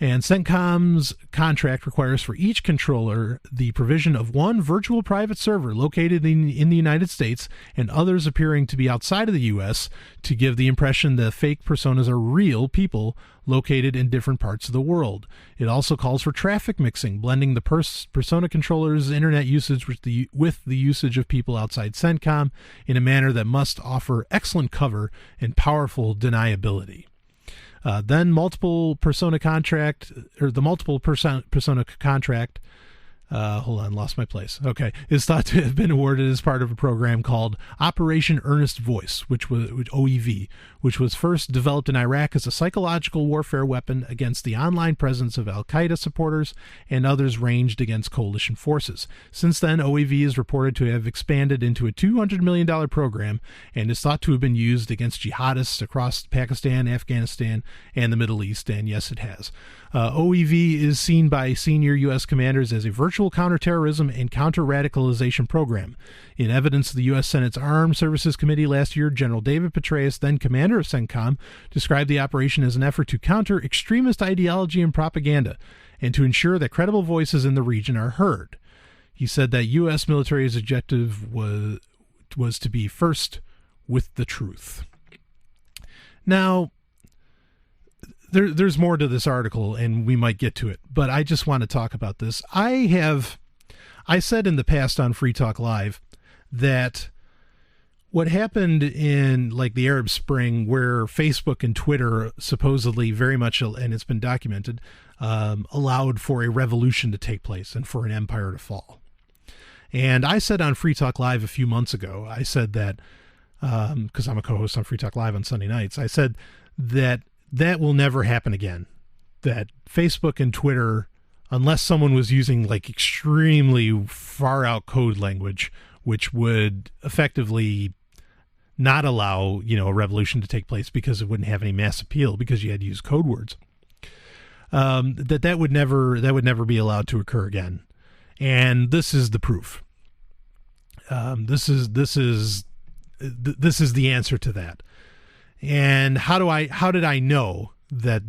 And CENTCOM's contract requires for each controller the provision of one virtual private server located in the United States and others appearing to be outside of the U.S. to give the impression that fake personas are real people located in different parts of the world. It also calls for traffic mixing, blending the persona controller's internet usage with the usage of people outside CENTCOM in a manner that must offer excellent cover and powerful deniability. Then the multiple persona contract, is thought to have been awarded as part of a program called Operation Earnest Voice, which was OEV, which was first developed in Iraq as a psychological warfare weapon against the online presence of Al-Qaeda supporters and others ranged against coalition forces. Since then, OEV is reported to have expanded into a $200 million program and is thought to have been used against jihadists across Pakistan, Afghanistan, and the Middle East, and yes, it has. OEV is seen by senior U.S. commanders as a virtual counterterrorism and counter-radicalization program. In evidence of the U.S. Senate's Armed Services Committee last year, General David Petraeus, then commander of CENTCOM, described the operation as an effort to counter extremist ideology and propaganda and to ensure that credible voices in the region are heard. He said that U.S. military's objective was to be first with the truth. Now, there's more to this article, and we might get to it, but I just want to talk about this. I said in the past on Free Talk Live that what happened in like the Arab Spring, where Facebook and Twitter supposedly very much, and it's been documented, allowed for a revolution to take place and for an empire to fall. And I said on Free Talk Live a few months ago, I said that, because I'm a co-host on Free Talk Live on Sunday nights, I said that will never happen again. That Facebook and Twitter, unless someone was using like extremely far out code language, which would effectively not allow, a revolution to take place because it wouldn't have any mass appeal because you had to use code words, that would never be allowed to occur again. And this is the proof. This is the answer to that. And how did I know that?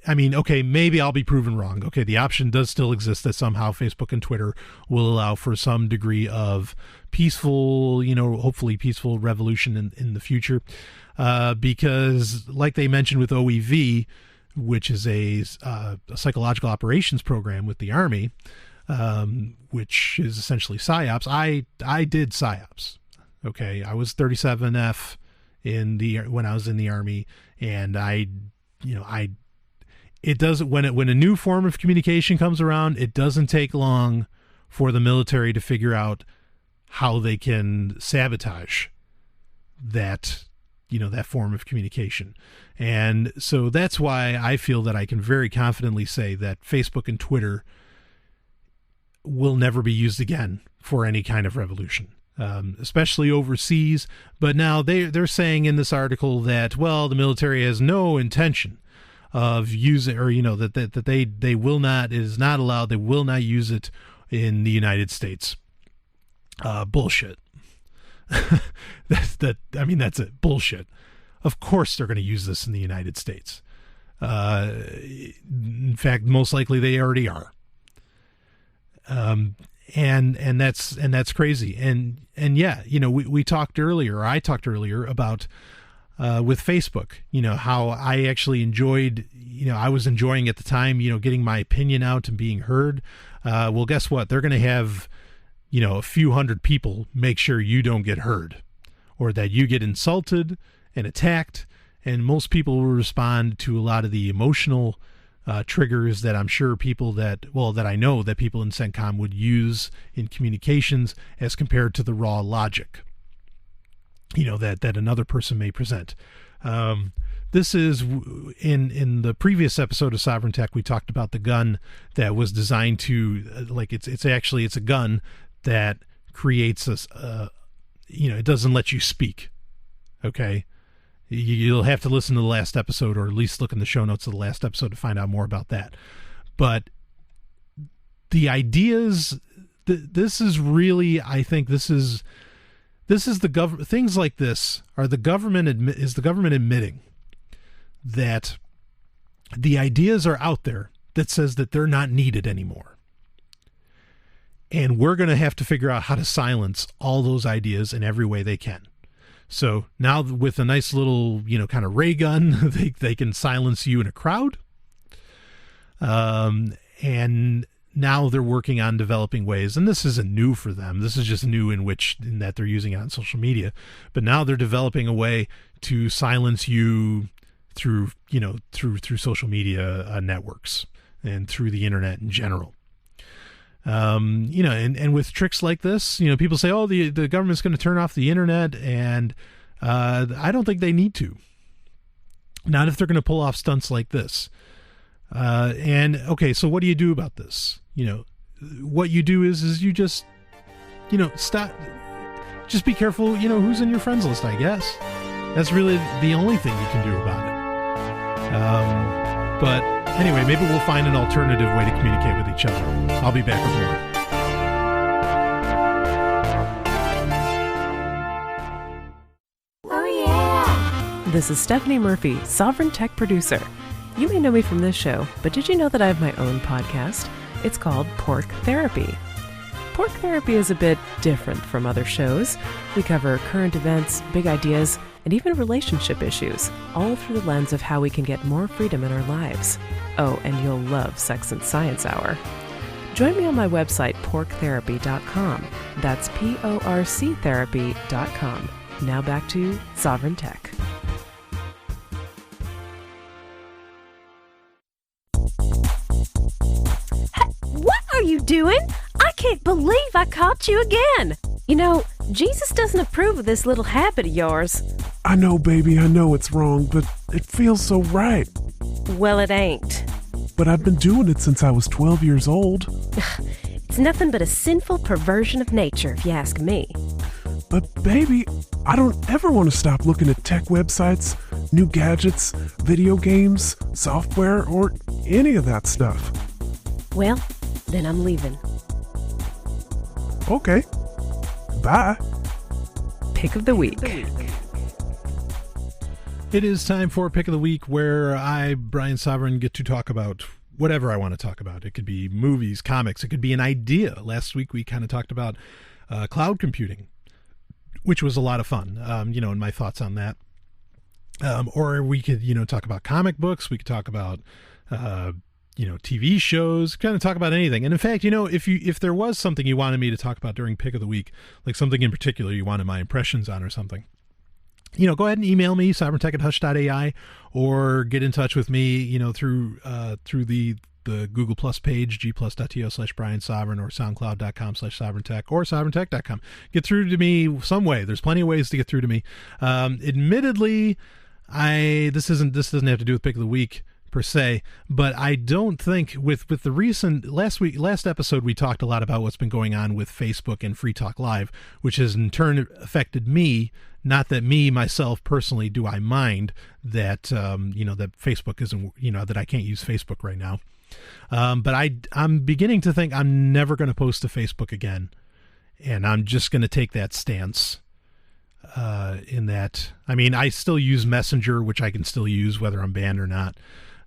I mean, okay, maybe I'll be proven wrong. Okay, the option does still exist that somehow Facebook and Twitter will allow for some degree of peaceful, hopefully peaceful revolution in the future. Because like they mentioned with OEV, which is a psychological operations program with the Army, which is essentially PSYOPs. I did PSYOPs. Okay, I was 37F when I was in the Army, and it doesn't, when a new form of communication comes around, it doesn't take long for the military to figure out how they can sabotage that form of communication. And so that's why I feel that I can very confidently say that Facebook and Twitter will never be used again for any kind of revolution, especially overseas. But now they're saying in this article that, well, the military has no intention of using, or that they will not, it is not allowed, they will not use it in the United States. Bullshit. That's it. Bullshit. Of course they're going to use this in the United States. In fact, most likely they already are. And that's crazy. And yeah, we talked earlier, or I talked earlier about with Facebook, how I actually enjoyed, I was enjoying at the time, getting my opinion out and being heard. Well, guess what? They're going to have, a few hundred people make sure you don't get heard, or that you get insulted and attacked. And most people will respond to a lot of the emotional triggers that I'm sure that I know that people in CENTCOM would use in communications as compared to the raw logic, that another person may present. This is in the previous episode of Sovryn Tech, we talked about the gun that was designed to, it's a gun that creates it doesn't let you speak. Okay. You'll have to listen to the last episode, or at least look in the show notes of the last episode to find out more about that. But the ideas, this is really, I think this is the government. Things like this are the government admitting that the ideas are out there that says that they're not needed anymore. And we're going to have to figure out how to silence all those ideas in every way they can. So now with a nice little, kind of ray gun, they can silence you in a crowd. And now they're working on developing ways, and this isn't new for them. This is just new in that they're using it on social media. But now they're developing a way to silence you through social media networks and through the internet in general. And with tricks like this, people say, oh, the government's going to turn off the internet, and I don't think they need to. Not if they're going to pull off stunts like this. And okay, so what do you do about this? What you do is you just, stop. Just be careful, who's in your friends list, I guess. That's really the only thing you can do about it. But anyway, maybe we'll find an alternative way to communicate with each other. I'll be back with more. Oh, yeah. This is Stephanie Murphy, Sovryn Tech producer. You may know me from this show, but did you know that I have my own podcast? It's called Pork Therapy. Pork Therapy is a bit different from other shows. We cover current events, big ideas, and even relationship issues, all through the lens of how we can get more freedom in our lives. Oh, and you'll love Sex and Science Hour. Join me on my website, porktherapy.com. That's PORC therapy.com. Now back to Sovryn Tech. What are you doing? I can't believe I caught you again. You know, Jesus doesn't approve of this little habit of yours. I know, baby, I know it's wrong, but it feels so right. Well, it ain't. But I've been doing it since I was 12 years old. It's nothing but a sinful perversion of nature, if you ask me. But baby, I don't ever want to stop looking at tech websites, new gadgets, video games, software, or any of that stuff. Well, then I'm leaving. Okay. Bye. Pick of the week. It is time for Pick of the Week, where I, Brian Sovryn, get to talk about whatever I want to talk about. It could be movies, comics, it could be an idea. Last week we kind of talked about cloud computing, which was a lot of fun, and my thoughts on that. Or we could, talk about comic books. We could talk about, TV shows, kind of talk about anything. And in fact, if there was something you wanted me to talk about during Pick of the Week, like something in particular you wanted my impressions on or something, go ahead and email me, sovereigntech@hush.ai, or get in touch with me, through the Google Plus page, gplus.to/Brian Sovryn, or soundcloud.com/sovereigntech, or sovereigntech.com. Get through to me some way. There's plenty of ways to get through to me. Admittedly, this doesn't have to do with Pick of the Week per se, but I don't think with the recent last episode we talked a lot about what's been going on with Facebook and Free Talk Live, which has in turn affected me. Not that me myself personally do I mind that that Facebook isn't that I can't use Facebook right now, but I'm beginning to think I'm never going to post to Facebook again, and I'm just going to take that stance. In that, I still use Messenger, which I can still use whether I'm banned or not.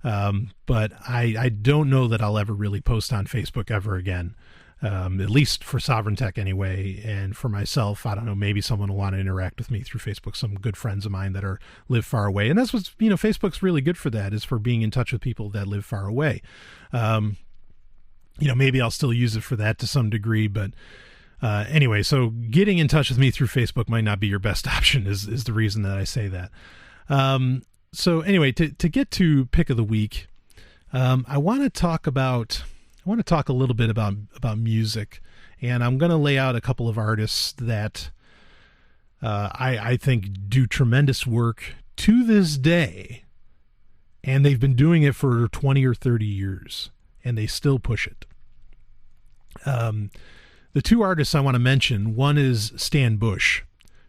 But I don't know that I'll ever really post on Facebook ever again, at least for Sovereign Tech anyway. And for myself, I don't know, maybe someone will want to interact with me through Facebook, some good friends of mine that live far away. And that's what's, Facebook's really good for that, is for being in touch with people that live far away. Maybe I'll still use it for that to some degree, but anyway, so getting in touch with me through Facebook might not be your best option is the reason that I say that. So anyway, to get to Pick of the Week, I want to talk a little bit about music, and I'm going to lay out a couple of artists that I think do tremendous work to this day, and they've been doing it for 20 or 30 years, and they still push it. The two artists I want to mention, one is Stan Bush,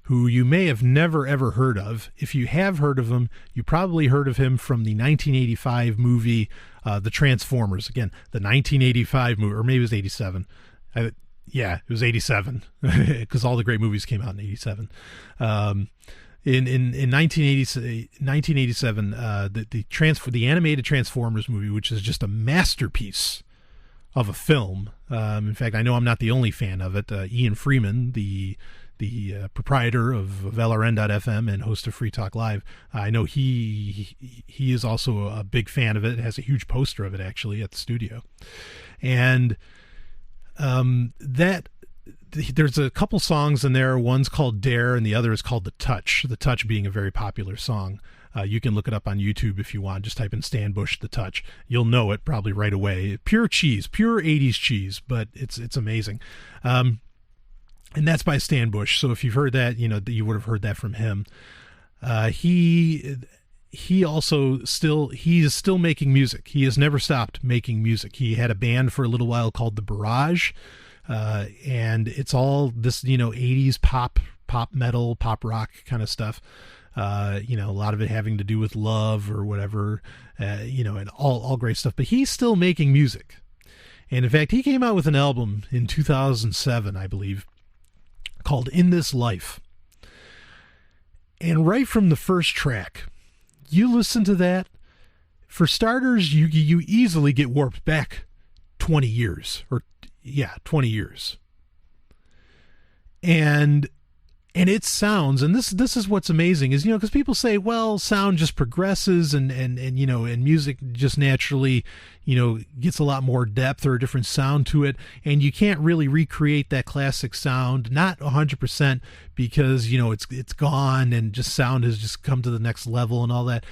who you may have never, ever heard of. If you have heard of him, you probably heard of him from the 1985 movie, The Transformers. Again, the 1985 movie, or maybe it was 87. It was 87, because all the great movies came out in 87. In 1987, the animated Transformers movie, which is just a masterpiece of a film. In fact, I know I'm not the only fan of it. Ian Freeman, the proprietor of LRN.FM and host of Free Talk Live, I know he is also a big fan of it. It has a huge poster of it actually at the studio, and there's a couple songs in there. One's called Dare, and the other is called The Touch. The Touch being a very popular song. You can look it up on YouTube if you want. Just type in Stan Bush, The Touch. You'll know it probably right away. Pure cheese, pure 80s cheese, but it's amazing. And that's by Stan Bush. So if you've heard that, you would have heard that from him. He is still making music. He has never stopped making music. He had a band for a little while called The Barrage, and it's all this 80s pop metal, pop rock kind of stuff. A lot of it having to do with love or whatever, and all great stuff. But he's still making music, and in fact, he came out with an album in 2007, I believe, called In This Life. And right from the first track, you listen to that, for starters, you easily get warped back 20 years. And it sounds, and this is what's amazing, is, because people say, well, sound just progresses and music just naturally, gets a lot more depth or a different sound to it. And you can't really recreate that classic sound, not 100%, because, it's gone and just sound has just come to the next level and all that.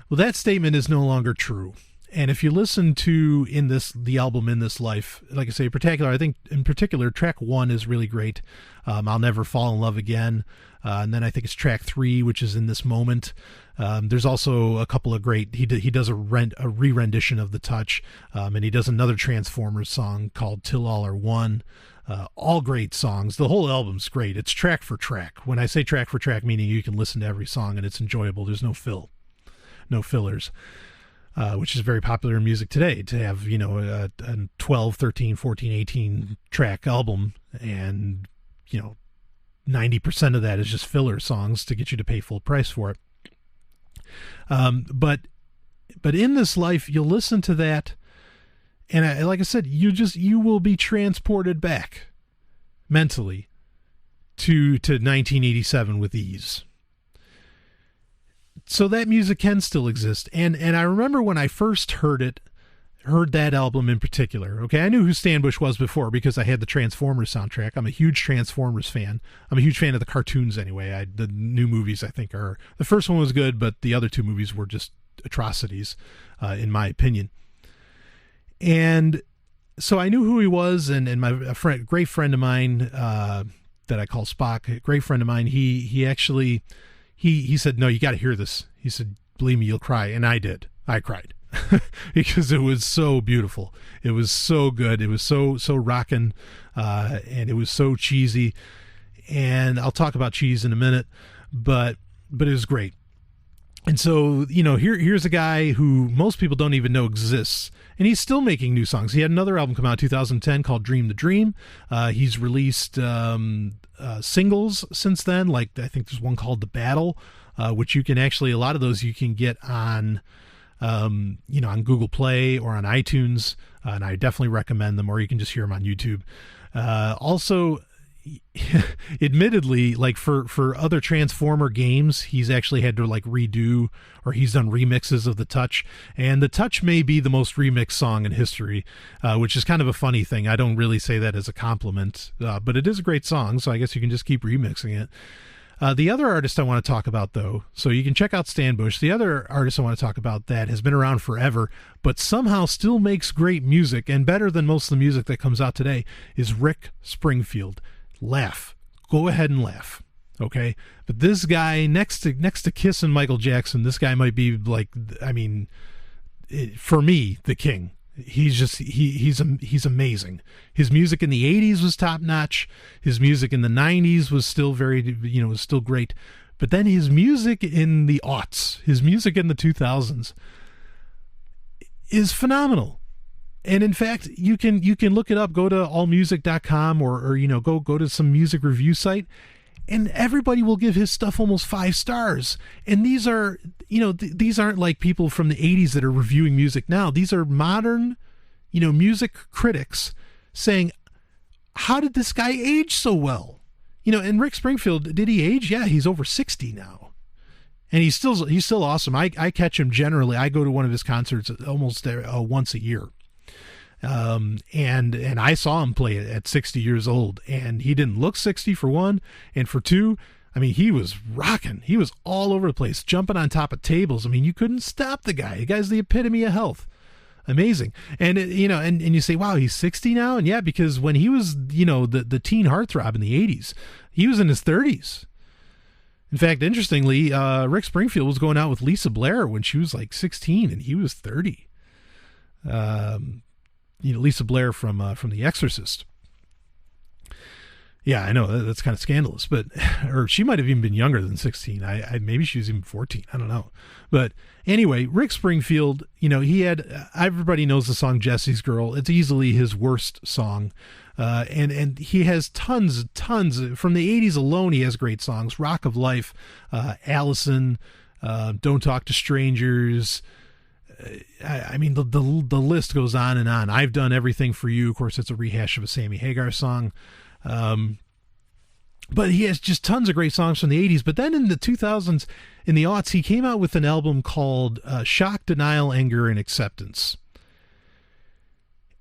Well, that statement is no longer true. And if you listen to the album In This Life, like I say, I think in particular, track 1 is really great. I'll Never Fall in Love Again. And then I think it's track 3, which is In This Moment. There's also a couple of great, he does a re-rendition of The Touch, and he does another Transformers song called Till All Are One. All great songs. The whole album's great. It's track for track. When I say track for track, meaning you can listen to every song and it's enjoyable. There's no fillers. Which is very popular in music today, to have, a 12, 13, 14, 18 track album, and 90% of that is just filler songs to get you to pay full price for it. But In This Life, you'll listen to that, and like I said, you will be transported back mentally to 1987 with ease. So that music can still exist. And I remember when I first heard that album in particular. Okay, I knew who Stan Bush was before because I had the Transformers soundtrack. I'm a huge Transformers fan. I'm a huge fan of the cartoons anyway. The new movies, I think, the first one was good, but the other two movies were just atrocities, in my opinion. And so I knew who he was, and great friend of mine that I call Spock, a great friend of mine, he actually... He said, no, you got to hear this. He said, believe me, you'll cry. And I did. I cried because it was so beautiful. It was so good. It was so rockin', and it was so cheesy. And I'll talk about cheese in a minute, but it was great. And so, here's a guy who most people don't even know exists, and he's still making new songs. He had another album come out in 2010 called Dream the Dream. He's released singles since then, like I think there's one called The Battle, which you can actually, a lot of those you can get on, on Google Play or on iTunes, and I definitely recommend them, or you can just hear them on YouTube. Also, admittedly, like for other Transformer games, he's actually had to redo, or he's done remixes of The Touch, and The Touch may be the most remixed song in history, which is kind of a funny thing. I don't really say that as a compliment, but it is a great song, so I guess you can just keep remixing it. The other artist I want to talk about, though, so you can check out Stan Bush. The other artist I want to talk about that has been around forever, but somehow still makes great music, and better than most of the music that comes out today, is Rick Springfield. Laugh. Go ahead and laugh. Okay? But this guy, next to Kiss and Michael Jackson, this guy might be for me, the king. He's amazing. His music in the 80s was top notch. His music in the 90s was still was still great. But then his music in the aughts, his music in the 2000s is phenomenal. And in fact, you can look it up, go to allmusic.com or go to some music review site, and everybody will give his stuff almost 5 stars. And these are, these aren't like people from the 80s that are reviewing music now. These are modern, music critics saying, how did this guy age so well? And Rick Springfield, did he age? Yeah, he's over 60 now. And he's still awesome. I catch him generally. I go to one of his concerts almost once a year. And I saw him play it at 60 years old, and he didn't look 60 for one, and for two, he was rocking. He was all over the place, jumping on top of tables. You couldn't stop the guy. The guy's the epitome of health. Amazing. And and you say, wow, he's 60 now? And yeah, because when he was, the teen heartthrob in the 80s, he was in his 30s. In fact, interestingly, Rick Springfield was going out with Lisa Blair when she was 16 and he was 30. Lisa Blair from The Exorcist. Yeah, I know that's kind of scandalous, or she might have even been younger than 16. Maybe she was even 14. I don't know. But anyway, Rick Springfield, he had, everybody knows the song Jesse's Girl. It's easily his worst song. And he has tons from the 80s alone. He has great songs. Rock of Life, Allison, Don't Talk to Strangers. The list goes on and on. I've Done Everything for You. Of course, it's a rehash of a Sammy Hagar song. But he has just tons of great songs from the 80s. But then in the 2000s, in the aughts, he came out with an album called Shock, Denial, Anger, and Acceptance.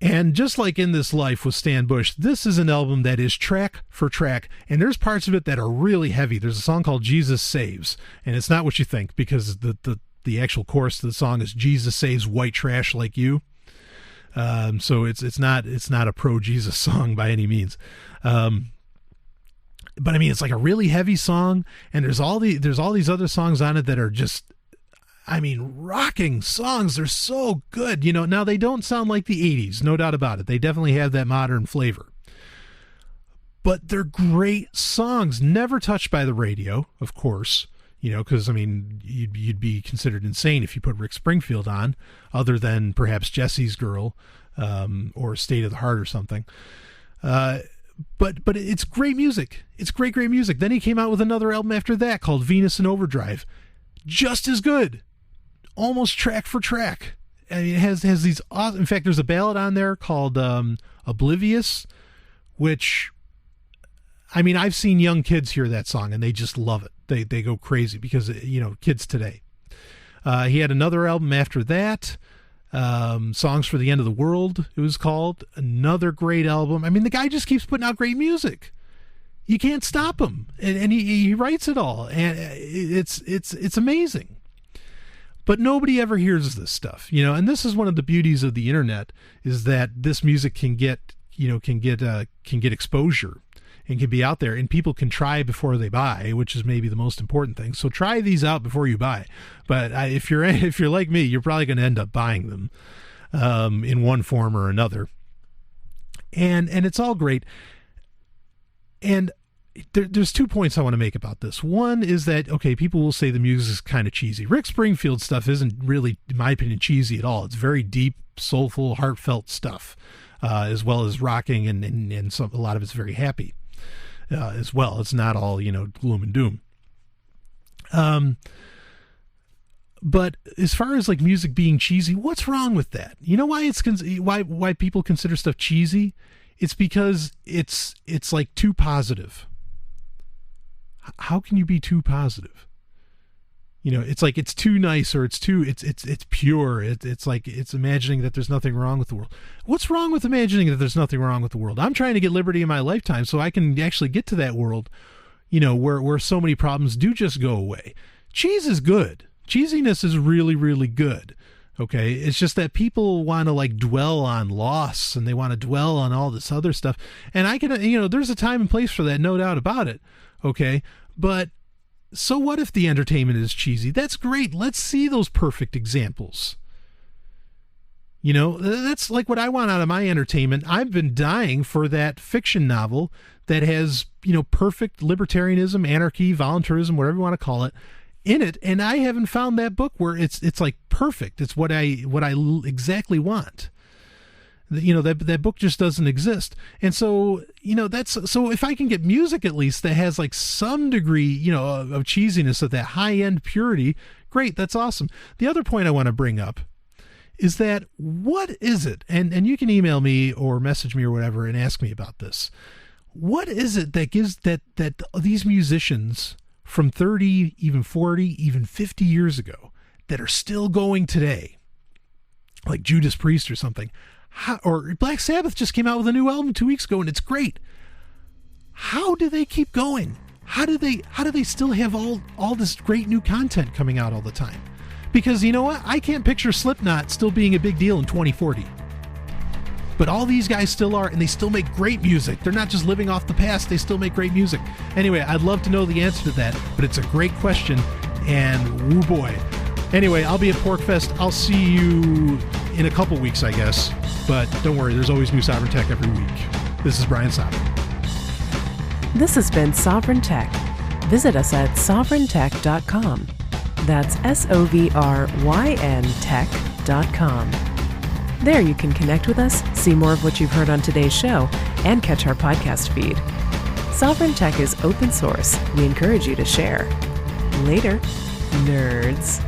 And just like In This Life with Stan Bush, this is an album that is track for track, and there's parts of it that are really heavy. There's a song called Jesus Saves, and it's not what you think, because the the actual chorus of the song is Jesus saves white trash like you. So it's not a pro-Jesus song by any means. But I mean, it's like a really heavy song, and there's all these other songs on it that are just, I mean, rocking songs. They're so good. You know, now they don't sound like the 80s, no doubt about it. They definitely have that modern flavor. But they're great songs, never touched by the radio, of course. You know, because I mean, you'd be considered insane if you put Rick Springfield on, other than perhaps Jesse's Girl, or State of the Heart or something. But it's great music. It's great music. Then he came out with another album after that called Venus in Overdrive. Just as good. Almost track for track. I mean, it has these awesome, in fact, there's a ballad on there called Oblivious, which, I mean, I've seen young kids hear that song and they just love it. They go crazy because, you know, kids today. He had another album after that, Songs for the End of the World, it was called. Another great album. I mean, the guy just keeps putting out great music. You can't stop him, and he writes it all, and it's amazing. But nobody ever hears this stuff, you know. And this is one of the beauties of the internet, is that this music can get exposure and can be out there, and people can try before they buy, which is maybe the most important thing. So try these out before you buy. But if you're like me, you're probably going to end up buying them in one form or another. And it's all great. And there's 2 points I want to make about this. One is that, okay, people will say the music is kind of cheesy. Rick Springfield stuff isn't really, in my opinion, cheesy at all. It's very deep, soulful, heartfelt stuff, as well as rocking, and a lot of it's very happy as well. It's not all, you know, gloom and doom. But as far as like music being cheesy, what's wrong with that? You know why why people consider stuff cheesy? It's because it's like too positive. How can you be too positive? You know, it's like it's too nice, or it's pure. It's like it's imagining that there's nothing wrong with the world. What's wrong with imagining that there's nothing wrong with the world? I'm trying to get liberty in my lifetime so I can actually get to that world, you know, where so many problems do just go away. Cheese is good. Cheesiness is really, really good. Okay, it's just that people want to like dwell on loss, and they want to dwell on all this other stuff. And I can, you know, there's a time and place for that, no doubt about it. Okay, but so what if the entertainment is cheesy? That's great. Let's see those perfect examples. You know, that's like what I want out of my entertainment. I've been dying for that fiction novel that has, you know, perfect libertarianism, anarchy, voluntarism, whatever you want to call it, in it, and I haven't found that book where it's like perfect. It's what I exactly want. You know, that book just doesn't exist. And so, you know, so if I can get music at least that has like some degree, you know, of cheesiness, of that high-end purity, great, that's awesome. The other point I want to bring up is that what is it, and you can email me or message me or whatever and ask me about this. What is it that gives that these musicians from 30, even 40, even 50 years ago that are still going today, like Judas Priest or something, or Black Sabbath just came out with a new album 2 weeks ago and it's great. How do they keep going? How do they still have all this great new content coming out all the time? Because you know what? I can't picture Slipknot still being a big deal in 2040. But all these guys still are, and they still make great music. They're not just living off the past, they still make great music. Anyway, I'd love to know the answer to that, but it's a great question, and woo boy. Anyway, I'll be at PorkFest. I'll see you in a couple weeks, I guess. But don't worry, there's always new Sovryn Tech every week. This is Brian Sovryn. This has been Sovryn Tech. Visit us at sovryntech.com. That's SOVRYN tech.com. There you can connect with us, see more of what you've heard on today's show, and catch our podcast feed. Sovryn Tech is open source. We encourage you to share. Later, nerds.